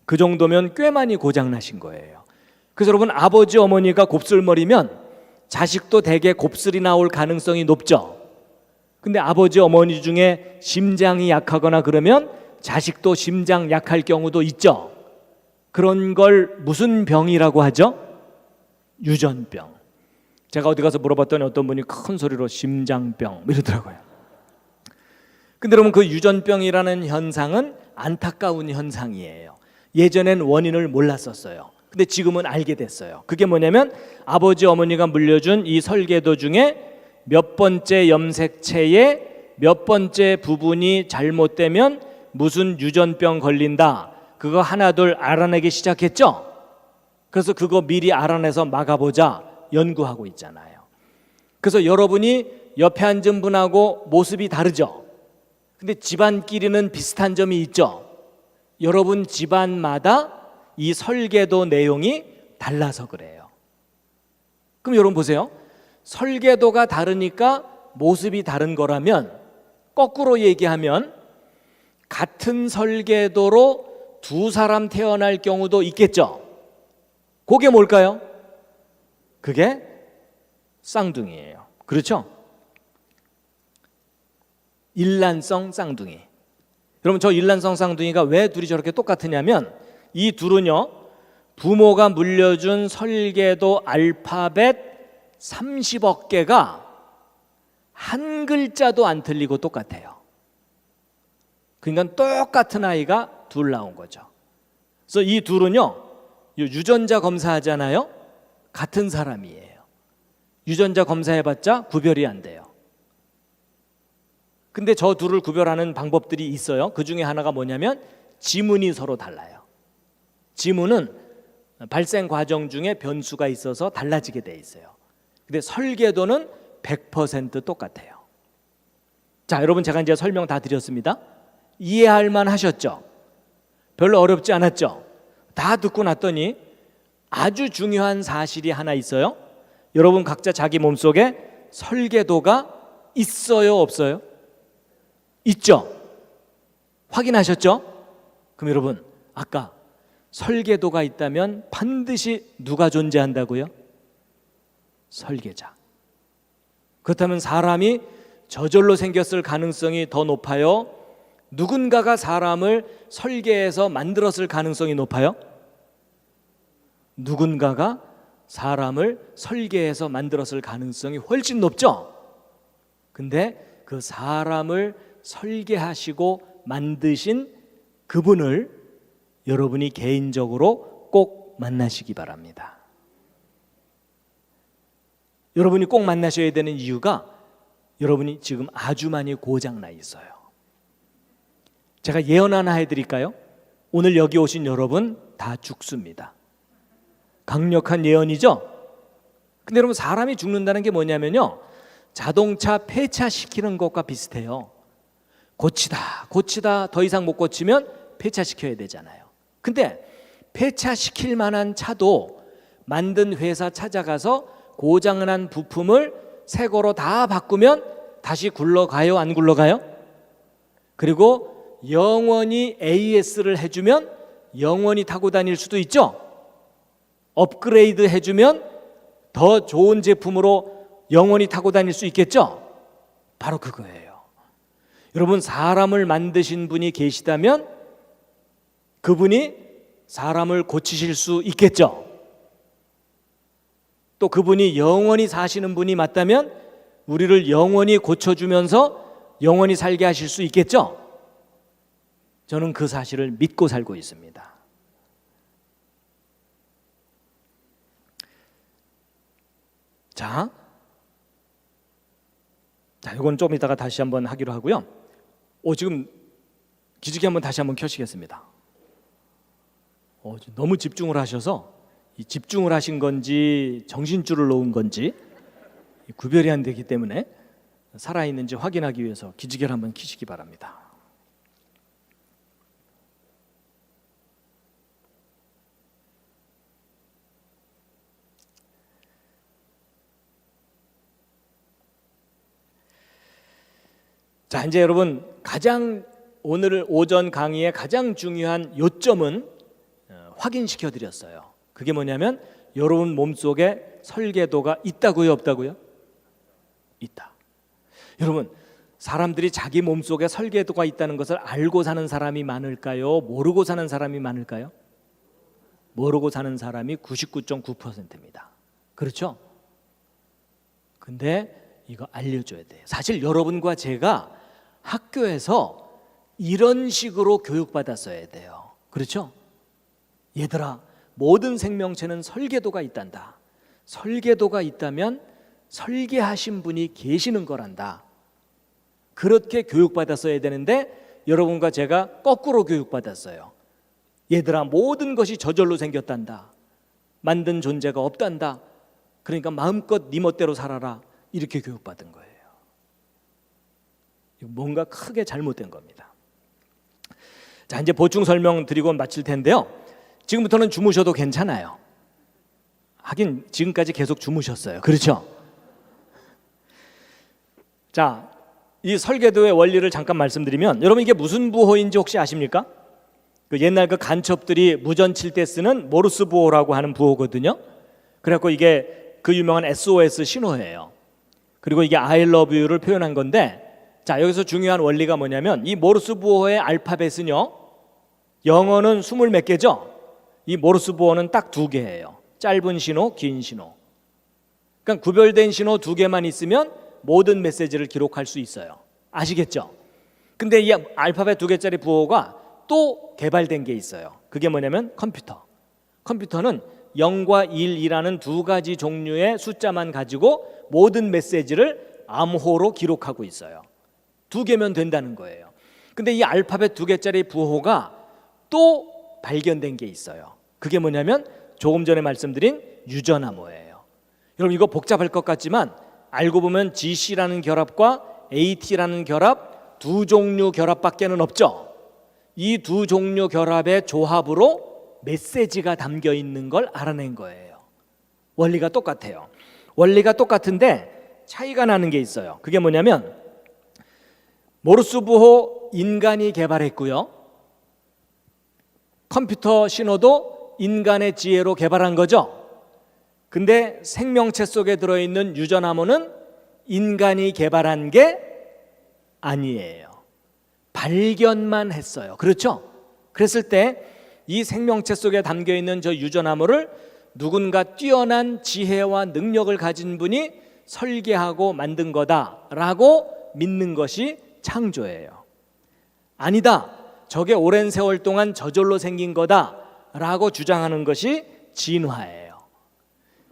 그 정도면 꽤 많이 고장나신 거예요. 그래서 여러분, 아버지 어머니가 곱슬머리면 자식도 대개 곱슬이 나올 가능성이 높죠. 근데 아버지 어머니 중에 심장이 약하거나 그러면 자식도 심장 약할 경우도 있죠. 그런 걸 무슨 병이라고 하죠? 유전병. 제가 어디 가서 물어봤더니 어떤 분이 큰 소리로 심장병 이러더라고요. 근데 여러분, 그 유전병이라는 현상은 안타까운 현상이에요. 예전엔 원인을 몰랐었어요. 근데 지금은 알게 됐어요. 그게 뭐냐면 아버지 어머니가 물려준 이 설계도 중에 몇 번째 염색체의 몇 번째 부분이 잘못되면 무슨 유전병 걸린다, 그거 하나둘 알아내기 시작했죠. 그래서 그거 미리 알아내서 막아보자 연구하고 있잖아요. 그래서 여러분이 옆에 앉은 분하고 모습이 다르죠. 근데 집안끼리는 비슷한 점이 있죠. 여러분 집안마다 이 설계도 내용이 달라서 그래요. 그럼 여러분 보세요. 설계도가 다르니까 모습이 다른 거라면, 거꾸로 얘기하면 같은 설계도로 두 사람 태어날 경우도 있겠죠. 그게 뭘까요? 그게 쌍둥이에요. 그렇죠? 일란성 쌍둥이. 여러분, 저 일란성 쌍둥이가 왜 둘이 저렇게 똑같으냐면, 이 둘은요, 부모가 물려준 설계도 알파벳 30억 개가 한 글자도 안 틀리고 똑같아요. 그러니까 똑같은 아이가 둘 나온 거죠. 그래서 이 둘은요, 유전자 검사하잖아요. 같은 사람이에요. 유전자 검사해봤자 구별이 안 돼요. 근데 저 둘을 구별하는 방법들이 있어요. 그 중에 하나가 뭐냐면 지문이 서로 달라요. 지문은 발생 과정 중에 변수가 있어서 달라지게 돼 있어요. 근데 설계도는 100% 똑같아요. 자, 여러분, 제가 이제 설명 다 드렸습니다. 이해할 만 하셨죠? 별로 어렵지 않았죠? 다 듣고 났더니 아주 중요한 사실이 하나 있어요. 여러분 각자 자기 몸속에 설계도가 있어요, 없어요? 있죠? 확인하셨죠? 그럼 여러분, 아까 설계도가 있다면 반드시 누가 존재한다고요? 설계자. 그렇다면 사람이 저절로 생겼을 가능성이 더 높아요? 누군가가 사람을 설계해서 만들었을 가능성이 높아요? 누군가가 사람을 설계해서 만들었을 가능성이 훨씬 높죠? 근데 그 사람을 설계하시고 만드신 그분을 여러분이 개인적으로 꼭 만나시기 바랍니다. 여러분이 꼭 만나셔야 되는 이유가 여러분이 지금 아주 많이 고장나 있어요. 제가 예언 하나 해드릴까요? 오늘 여기 오신 여러분 다 죽습니다. 강력한 예언이죠? 근데 여러분, 사람이 죽는다는 게 뭐냐면요, 자동차 폐차시키는 것과 비슷해요. 고치다 더 이상 못 고치면 폐차시켜야 되잖아요. 근데 폐차시킬 만한 차도 만든 회사 찾아가서 고장난 부품을 새 거로 다 바꾸면 다시 굴러가요, 안 굴러가요? 그리고 영원히 AS를 해주면 영원히 타고 다닐 수도 있죠. 업그레이드 해주면 더 좋은 제품으로 영원히 타고 다닐 수 있겠죠. 바로 그거예요. 여러분, 사람을 만드신 분이 계시다면 그분이 사람을 고치실 수 있겠죠. 또 그분이 영원히 사시는 분이 맞다면 우리를 영원히 고쳐주면서 영원히 살게 하실 수 있겠죠. 저는 그 사실을 믿고 살고 있습니다. 자, 이건 좀 이따가 다시 한번 하기로 하고요. 지금 기지개 한번 다시 한번 켜시겠습니다. 너무 집중을 하셔서 이 집중을 하신 건지 정신줄을 놓은 건지 구별이 안 되기 때문에 살아있는지 확인하기 위해서 기지개를 한번 켜시기 바랍니다. 자, 이제 여러분, 오늘 오전 강의의 가장 중요한 요점은 확인시켜 드렸어요. 그게 뭐냐면 여러분 몸속에 설계도가 있다고요, 없다고요? 있다. 여러분, 사람들이 자기 몸속에 설계도가 있다는 것을 알고 사는 사람이 많을까요? 모르고 사는 사람이 많을까요? 모르고 사는 사람이 99.9%입니다. 그렇죠? 근데 이거 알려줘야 돼요. 사실 여러분과 제가 학교에서 이런 식으로 교육받았어야 돼요. 그렇죠? 얘들아, 모든 생명체는 설계도가 있단다. 설계도가 있다면 설계하신 분이 계시는 거란다. 그렇게 교육받았어야 되는데 여러분과 제가 거꾸로 교육받았어요. 얘들아, 모든 것이 저절로 생겼단다. 만든 존재가 없단다. 그러니까 마음껏 네 멋대로 살아라. 이렇게 교육받은 거예요. 뭔가 크게 잘못된 겁니다. 자, 이제 보충 설명 드리고 마칠 텐데요. 지금부터는 주무셔도 괜찮아요. 하긴 지금까지 계속 주무셨어요. 그렇죠? 자, 이 설계도의 원리를 잠깐 말씀드리면 여러분 이게 무슨 부호인지 혹시 아십니까? 그 옛날 그 간첩들이 무전 칠 때 쓰는 모르스 부호라고 하는 부호거든요. 그래갖고 이게 그 유명한 SOS 신호예요. 그리고 이게 I love you를 표현한 건데, 자, 여기서 중요한 원리가 뭐냐면 이 모르스 부호의 알파벳은요, 영어는 20 몇 개죠. 이 모르스 부호는 딱 2개예요. 짧은 신호, 긴 신호. 그러니까 구별된 신호 2개만 있으면 모든 메시지를 기록할 수 있어요. 아시겠죠? 근데 이 알파벳 2개짜리 부호가 또 개발된 게 있어요. 그게 뭐냐면 컴퓨터. 컴퓨터는 0과 1이라는 2가지 종류의 숫자만 가지고 모든 메시지를 암호로 기록하고 있어요. 2개면 된다는 거예요. 근데 이 알파벳 2개짜리 부호가 또 발견된 게 있어요. 그게 뭐냐면 조금 전에 말씀드린 유전암호예요. 여러분 이거 복잡할 것 같지만 알고 보면 GC라는 결합과 AT라는 결합, 2 종류 결합밖에는 없죠. 이 2 종류 결합의 조합으로 메시지가 담겨 있는 걸 알아낸 거예요. 원리가 똑같아요. 원리가 똑같은데 차이가 나는 게 있어요. 그게 뭐냐면 모르스 부호 인간이 개발했고요. 컴퓨터 신호도 인간의 지혜로 개발한 거죠. 근데 생명체 속에 들어있는 유전암호는 인간이 개발한 게 아니에요. 발견만 했어요. 그렇죠? 그랬을 때 이 생명체 속에 담겨있는 저 유전암호를 누군가 뛰어난 지혜와 능력을 가진 분이 설계하고 만든 거다라고 믿는 것이 창조예요. 아니다, 저게 오랜 세월 동안 저절로 생긴 거다라고 주장하는 것이 진화예요.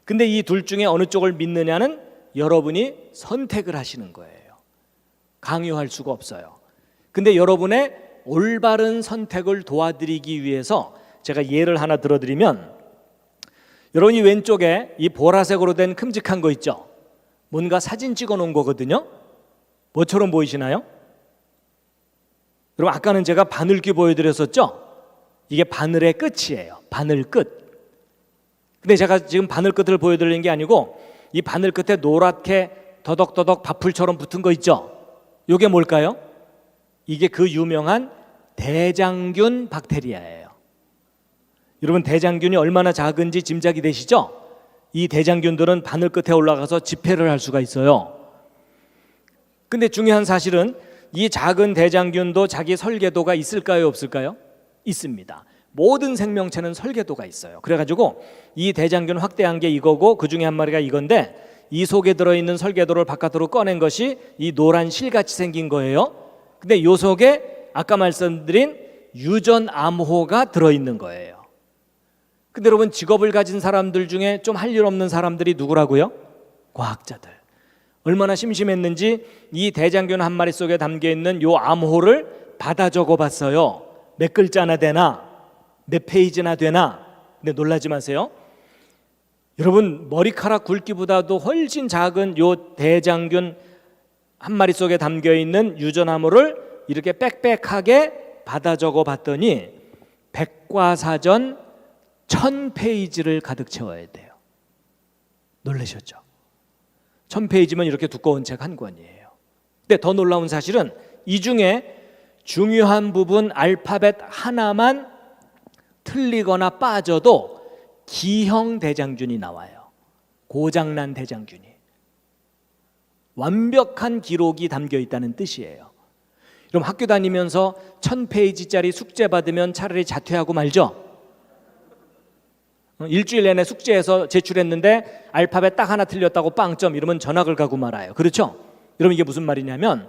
근데 이 둘 중에 어느 쪽을 믿느냐는 여러분이 선택을 하시는 거예요. 강요할 수가 없어요. 근데 여러분의 올바른 선택을 도와드리기 위해서 제가 예를 하나 들어드리면, 여러분이 왼쪽에 이 보라색으로 된 큼직한 거 있죠? 뭔가 사진 찍어 놓은 거거든요. 뭐처럼 보이시나요? 여러분 아까는 제가 바늘귀 보여드렸었죠? 이게 바늘의 끝이에요. 바늘 끝. 근데 제가 지금 바늘 끝을 보여드리는 게 아니고 이 바늘 끝에 노랗게 더덕더덕 밥풀처럼 붙은 거 있죠? 이게 뭘까요? 이게 그 유명한 대장균 박테리아예요. 여러분 대장균이 얼마나 작은지 짐작이 되시죠? 이 대장균들은 바늘 끝에 올라가서 집회를 할 수가 있어요. 근데 중요한 사실은 이 작은 대장균도 자기 설계도가 있을까요, 없을까요? 있습니다. 모든 생명체는 설계도가 있어요. 그래가지고 이 대장균 확대한 게 이거고 그 중에 한 마리가 이건데, 이 속에 들어있는 설계도를 바깥으로 꺼낸 것이 이 노란 실같이 생긴 거예요. 근데 이 속에 아까 말씀드린 유전암호가 들어있는 거예요. 근데 여러분 직업을 가진 사람들 중에 좀 할 일 없는 사람들이 누구라고요? 과학자들. 얼마나 심심했는지 이 대장균 한 마리 속에 담겨있는 요 암호를 받아 적어봤어요. 몇 글자나 되나? 몇 페이지나 되나? 근데 놀라지 마세요. 여러분 머리카락 굵기보다도 훨씬 작은 요 대장균 한 마리 속에 담겨있는 유전암호를 이렇게 빽빽하게 받아 적어봤더니 백과사전 1000페이지를 가득 채워야 돼요. 놀라셨죠? 1000페이지면 이렇게 두꺼운 책 한 권이에요. 근데 더 놀라운 사실은 이 중에 중요한 부분 알파벳 하나만 틀리거나 빠져도 기형 대장균이 나와요. 고장난 대장균이. 완벽한 기록이 담겨 있다는 뜻이에요. 그럼 학교 다니면서 1000페이지짜리 숙제 받으면 차라리 자퇴하고 말죠. 일주일 내내 숙제해서 제출했는데 알파벳 딱 하나 틀렸다고 빵점 이러면 전학을 가고 말아요. 그렇죠? 여러분 이게 무슨 말이냐면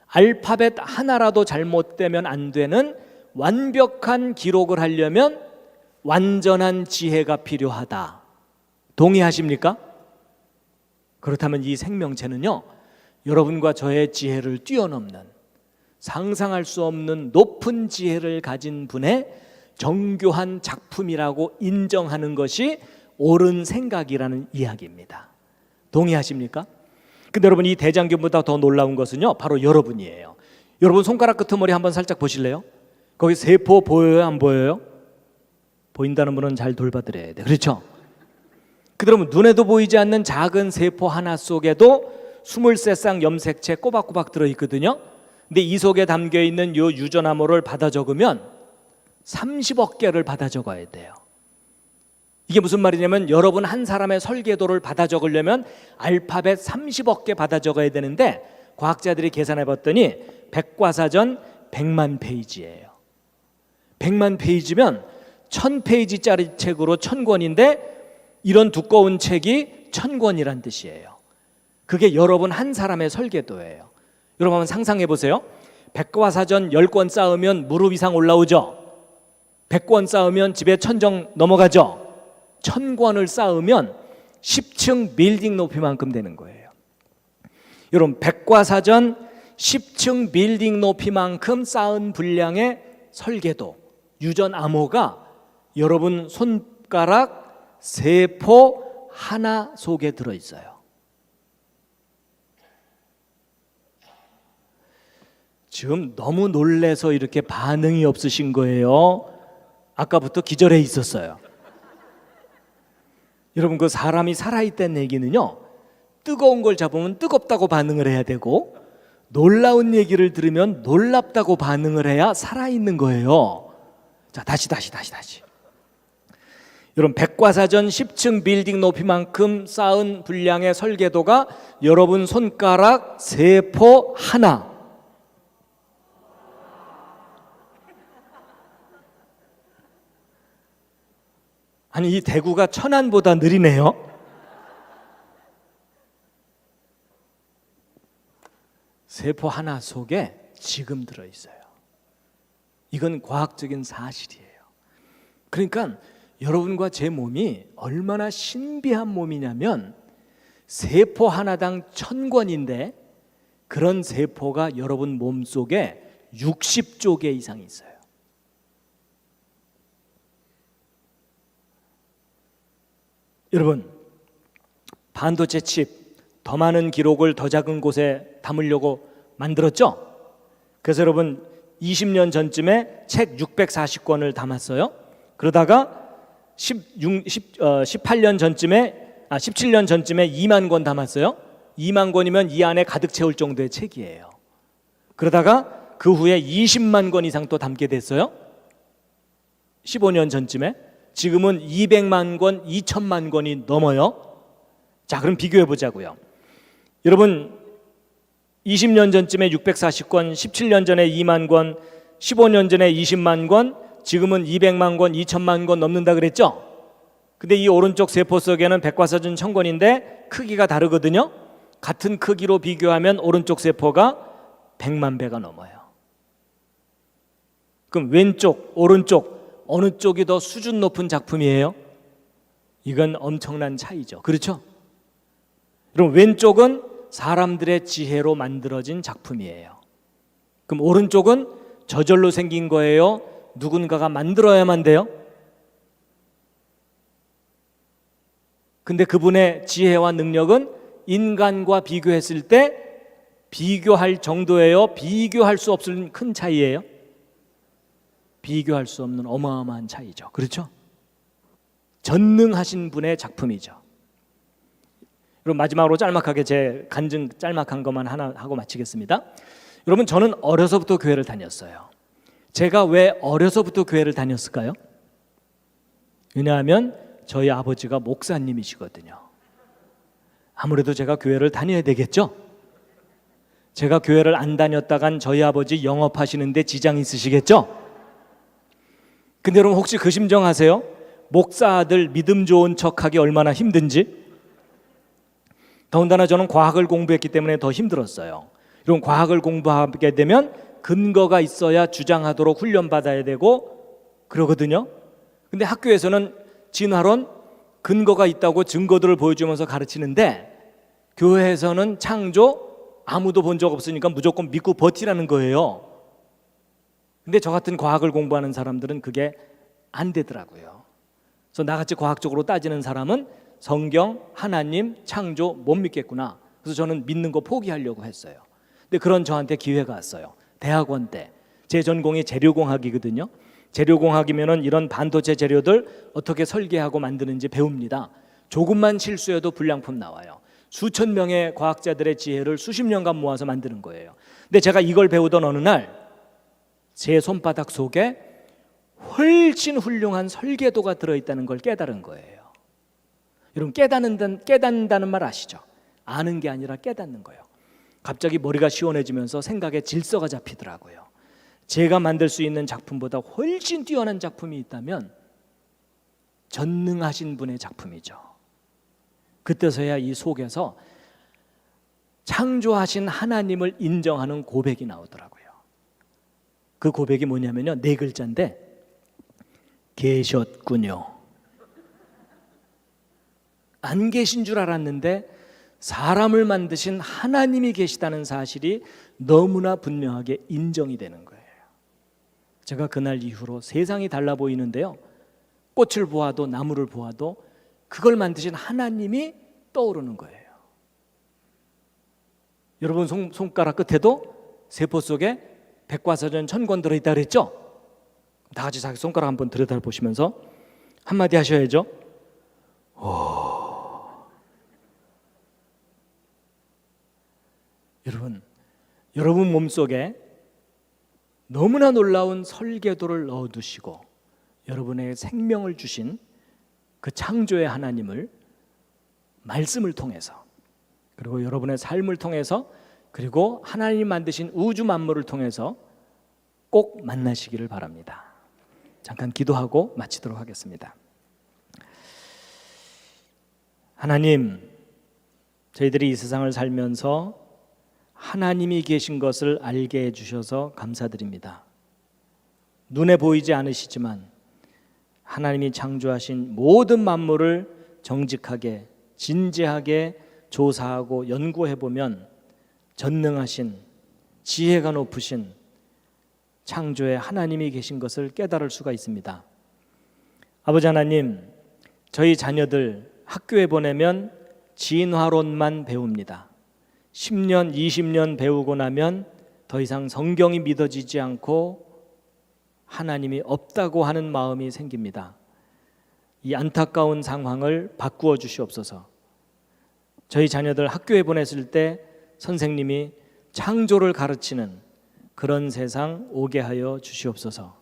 알파벳 하나라도 잘못되면 안 되는 완벽한 기록을 하려면 완전한 지혜가 필요하다. 동의하십니까? 그렇다면 이 생명체는요, 여러분과 저의 지혜를 뛰어넘는 상상할 수 없는 높은 지혜를 가진 분의 정교한 작품이라고 인정하는 것이 옳은 생각이라는 이야기입니다. 동의하십니까? 근데 여러분 이 대장균보다 더 놀라운 것은요, 바로 여러분이에요. 여러분 손가락 끄트머리 한번 살짝 보실래요? 거기 세포 보여요, 안 보여요? 보인다는 분은 잘 돌봐드려야 돼요. 그렇죠? 그러면 눈에도 보이지 않는 작은 세포 하나 속에도 23쌍 염색체 꼬박꼬박 들어있거든요. 근데 이 속에 담겨있는 요 유전암호를 받아 적으면 30억 개를 받아 적어야 돼요. 이게 무슨 말이냐면 여러분 한 사람의 설계도를 받아 적으려면 알파벳 30억 개 받아 적어야 되는데 과학자들이 계산해 봤더니 백과사전 100만 페이지예요. 100만 페이지면 1000페이지짜리 책으로 1000권인데 이런 두꺼운 책이 1000권이란 뜻이에요. 그게 여러분 한 사람의 설계도예요. 여러분 한번 상상해 보세요. 백과사전 10권 쌓으면 무릎 이상 올라오죠. 100권 쌓으면 집에 천정 넘어가죠. 1000권을 쌓으면 10층 빌딩 높이만큼 되는 거예요. 여러분 백과사전 10층 빌딩 높이만큼 쌓은 분량의 설계도 유전암호가 여러분 손가락 세포 하나 속에 들어있어요. 지금 너무 놀래서 이렇게 반응이 없으신 거예요. 아까부터 기절해 있었어요. 여러분 그 사람이 살아있다는 얘기는요, 뜨거운 걸 잡으면 뜨겁다고 반응을 해야 되고 놀라운 얘기를 들으면 놀랍다고 반응을 해야 살아있는 거예요. 자, 다시. 여러분 백과사전 10층 빌딩 높이만큼 쌓은 분량의 설계도가 여러분 손가락 세포 하나. 아니 이 대구가 천안보다 느리네요. 세포 하나 속에 지금 들어있어요. 이건 과학적인 사실이에요. 그러니까 여러분과 제 몸이 얼마나 신비한 몸이냐면 세포 하나당 1000권인데 그런 세포가 여러분 몸속에 60조 개 이상 있어요. 여러분 반도체 칩 더 많은 기록을 더 작은 곳에 담으려고 만들었죠? 그래서 여러분 20년 전쯤에 책 640권을 담았어요. 그러다가 17년 전쯤에 2만 권 담았어요. 2만 권이면 이 안에 가득 채울 정도의 책이에요. 그러다가 그 후에 20만 권 이상 또 담게 됐어요. 15년 전쯤에. 지금은 200만 권, 2천만 권이 넘어요. 자, 그럼 비교해 보자고요. 여러분 20년 전쯤에 640권, 17년 전에 2만 권, 15년 전에 20만 권, 지금은 200만 권, 2천만 권 넘는다 그랬죠? 근데 이 오른쪽 세포 속에는 백과사전 1000권인데 크기가 다르거든요. 같은 크기로 비교하면 오른쪽 세포가 100만 배가 넘어요. 그럼 왼쪽, 오른쪽 어느 쪽이 더 수준 높은 작품이에요? 이건 엄청난 차이죠. 그렇죠? 그럼 왼쪽은 사람들의 지혜로 만들어진 작품이에요. 그럼 오른쪽은 저절로 생긴 거예요? 누군가가 만들어야만 돼요? 근데 그분의 지혜와 능력은 인간과 비교했을 때 비교할 정도예요? 비교할 수 없는 큰 차이예요? 비교할 수 없는 어마어마한 차이죠. 그렇죠? 전능하신 분의 작품이죠. 그럼 마지막으로 짤막하게 제 간증 짤막한 것만 하나 하고 마치겠습니다. 여러분 저는 어려서부터 교회를 다녔어요. 제가 왜 어려서부터 교회를 다녔을까요? 왜냐하면 저희 아버지가 목사님이시거든요. 아무래도 제가 교회를 다녀야 되겠죠? 제가 교회를 안 다녔다간 저희 아버지 영업하시는데 지장이 있으시겠죠? 근데 여러분 혹시 그 심정 아세요? 목사 아들 믿음 좋은 척하기 얼마나 힘든지? 더군다나 저는 과학을 공부했기 때문에 더 힘들었어요. 이런 과학을 공부하게 되면 근거가 있어야 주장하도록 훈련받아야 되고 그러거든요. 근데 학교에서는 진화론 근거가 있다고 증거들을 보여주면서 가르치는데 교회에서는 창조 아무도 본 적 없으니까 무조건 믿고 버티라는 거예요. 근데 저 같은 과학을 공부하는 사람들은 그게 안 되더라고요. 그래서 나같이 과학적으로 따지는 사람은 성경, 하나님, 창조 못 믿겠구나. 그래서 저는 믿는 거 포기하려고 했어요. 근데 그런 저한테 기회가 왔어요. 대학원 때. 제 전공이 재료공학이거든요. 재료공학이면은 이런 반도체 재료들 어떻게 설계하고 만드는지 배웁니다. 조금만 실수해도 불량품 나와요. 수천 명의 과학자들의 지혜를 수십 년간 모아서 만드는 거예요. 근데 제가 이걸 배우던 어느 날 제 손바닥 속에 훨씬 훌륭한 설계도가 들어있다는 걸 깨달은 거예요. 여러분, 깨닫는다는 말 아시죠? 아는 게 아니라 깨닫는 거예요. 갑자기 머리가 시원해지면서 생각에 질서가 잡히더라고요. 제가 만들 수 있는 작품보다 훨씬 뛰어난 작품이 있다면 전능하신 분의 작품이죠. 그때서야 이 속에서 창조하신 하나님을 인정하는 고백이 나오더라고요. 그 고백이 뭐냐면요, 4글자인데 계셨군요. 안 계신 줄 알았는데 사람을 만드신 하나님이 계시다는 사실이 너무나 분명하게 인정이 되는 거예요. 제가 그날 이후로 세상이 달라 보이는데요, 꽃을 보아도 나무를 보아도 그걸 만드신 하나님이 떠오르는 거예요. 여러분, 손가락 끝에도 세포 속에 백과사전 1000권 들어있다 그랬죠? 다 같이 자기 손가락 한번 들여다보시면서 한마디 하셔야죠. 오. 여러분 몸속에 너무나 놀라운 설계도를 넣어두시고 여러분의 생명을 주신 그 창조의 하나님을 말씀을 통해서, 그리고 여러분의 삶을 통해서, 그리고 하나님 만드신 우주 만물을 통해서 꼭 만나시기를 바랍니다. 잠깐 기도하고 마치도록 하겠습니다. 하나님, 저희들이 이 세상을 살면서 하나님이 계신 것을 알게 해주셔서 감사드립니다. 눈에 보이지 않으시지만 하나님이 창조하신 모든 만물을 정직하게 진지하게 조사하고 연구해보면 전능하신, 지혜가 높으신 창조의 하나님이 계신 것을 깨달을 수가 있습니다. 아버지 하나님, 저희 자녀들 학교에 보내면 진화론만 배웁니다. 10년, 20년 배우고 나면 더 이상 성경이 믿어지지 않고 하나님이 없다고 하는 마음이 생깁니다. 이 안타까운 상황을 바꾸어 주시옵소서. 저희 자녀들 학교에 보냈을 때 선생님이 창조를 가르치는 그런 세상 오게 하여 주시옵소서.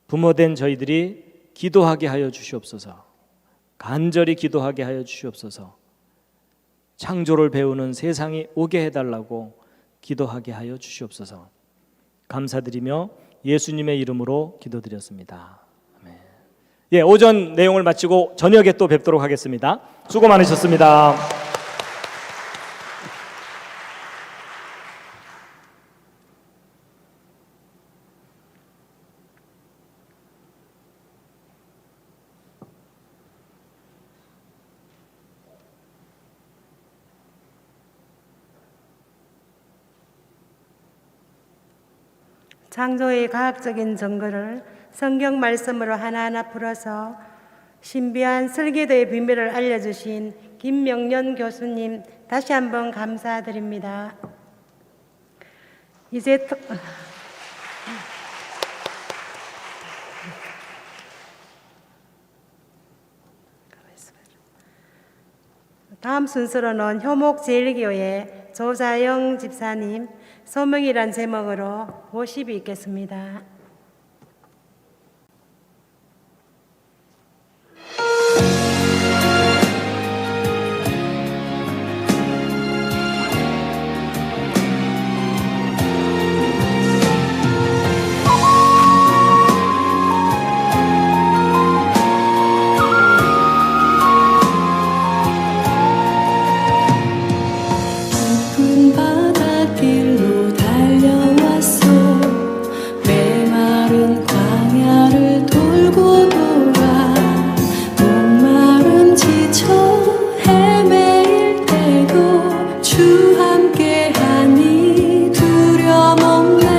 부모된 저희들이 기도하게 하여 주시옵소서. 간절히 기도하게 하여 주시옵소서. 창조를 배우는 세상이 오게 해달라고 기도하게 하여 주시옵소서. 감사드리며 예수님의 이름으로 기도드렸습니다. 아멘. 예, 오전 내용을 마치고 저녁에 또 뵙도록 하겠습니다. 수고 많으셨습니다. 창조의 과학적인 증거를 성경 말씀으로 하나하나 풀어서 신비한 설계도의 비밀을 알려주신 김명년 교수님 다시 한번 감사드립니다. 이제 다음 순서로는 효목제일교회 조자영 집사님 소명이란 제목으로 모십이 있겠습니다. 깊은 바닷길로 달려왔소. 메마른 광야를 돌고 돌아 목마름 지쳐 헤매일 때도 주 함께하니 두려움없네.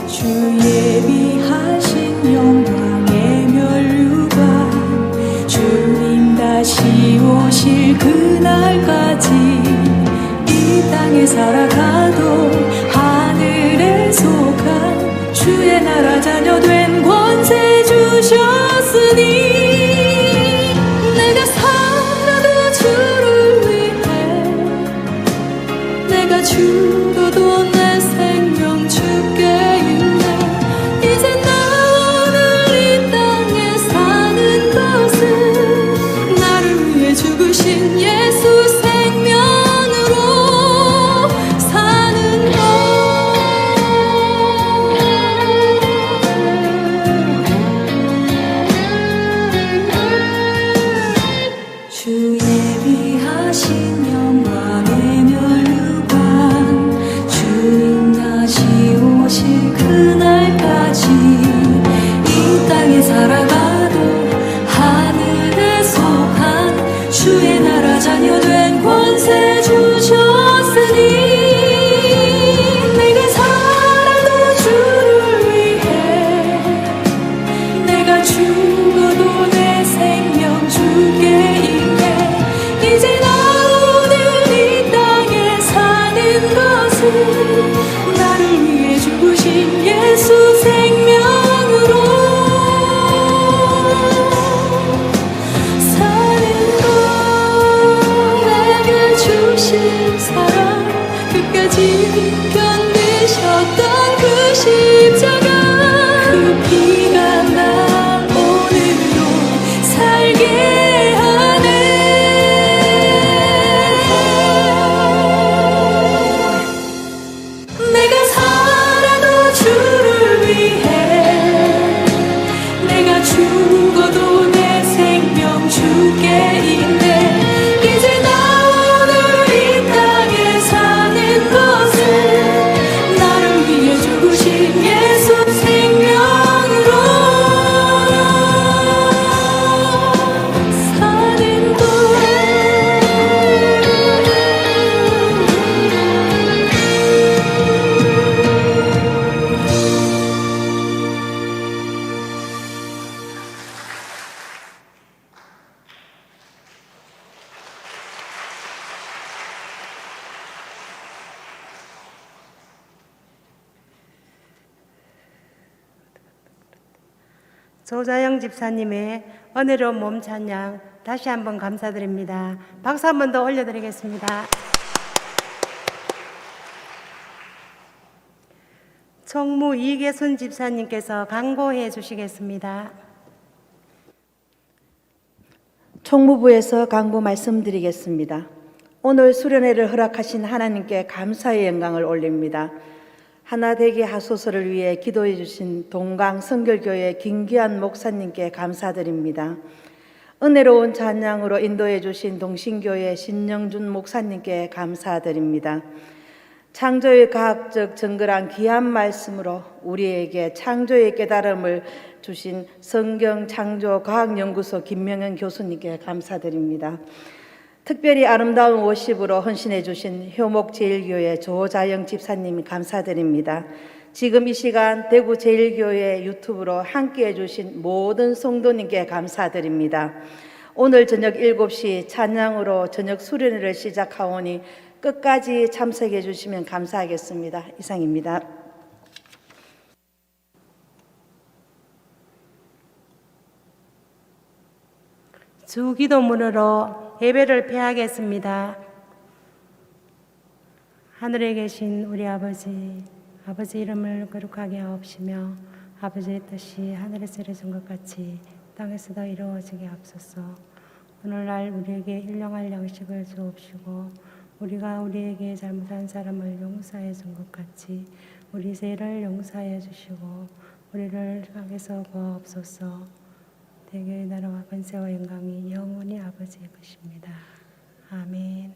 주 예비하신 영광의 면류관 주님 다시 오실 그날까지 이 땅에 살아가도 하늘에 속한 주의 나라 자녀 된 권세 주셨으니 내가 살아가 죽어도 내 생명 주께 있네. 이제 나 오늘 이 땅에 사는 것은 나를 위해 죽으신 예수 생명으로 사는 것. 내게 주신 사랑 끝까지 견디셨던 그 십자가, 그 피가 날 오늘도 살게 하네. 내가 살아도 주를 위해, 내가 죽어도 내 생명 주께 있네. 이제 나 오늘 이 땅에 사는 것은 나를 위해 죽으신 예수 생명으로 사는 것. 조자영 집사님의 은혜로운 몸 찬양 다시 한번 감사드립니다. 박수 한 번 더 올려드리겠습니다. 총무 이계순 집사님께서 강고해 주시겠습니다. 총무부에서 강구 말씀드리겠습니다. 오늘 수련회를 허락하신 하나님께 감사의 영광을 올립니다. 하나되게 하소서를 위해 기도해 주신 동강 성결교회 김기환 목사님께 감사드립니다. 은혜로운 찬양으로 인도해 주신 동신교회 신영준 목사님께 감사드립니다. 창조의 과학적 정결한 귀한 말씀으로 우리에게 창조의 깨달음을 주신 성경창조과학연구소 김명현 교수님께 감사드립니다. 특별히 아름다운 워십으로 헌신해 주신 효목제일교회 조자영 집사님 감사드립니다. 지금 이 시간 대구제일교회 유튜브로 함께해 주신 모든 성도님께 감사드립니다. 오늘 저녁 7시 찬양으로 저녁 수련회를 시작하오니 끝까지 참석해 주시면 감사하겠습니다. 이상입니다. 주기도문으로 예배를 폐하겠습니다. 하늘에 계신 우리 아버지, 아버지 이름을 거룩하게 하옵시며 아버지의 뜻이 하늘에서 이루어진 것 같이 땅에서도 이루어지게 하옵소서. 오늘날 우리에게 일용할 양식을 주옵시고 우리가 우리에게 잘못한 사람을 용서해 준 것 같이 우리 죄를 용서해 주시고 우리를 악에서 구하옵소서. 대개의 나라와 권세와 영광이 영원히 아버지의 것입니다. 아멘.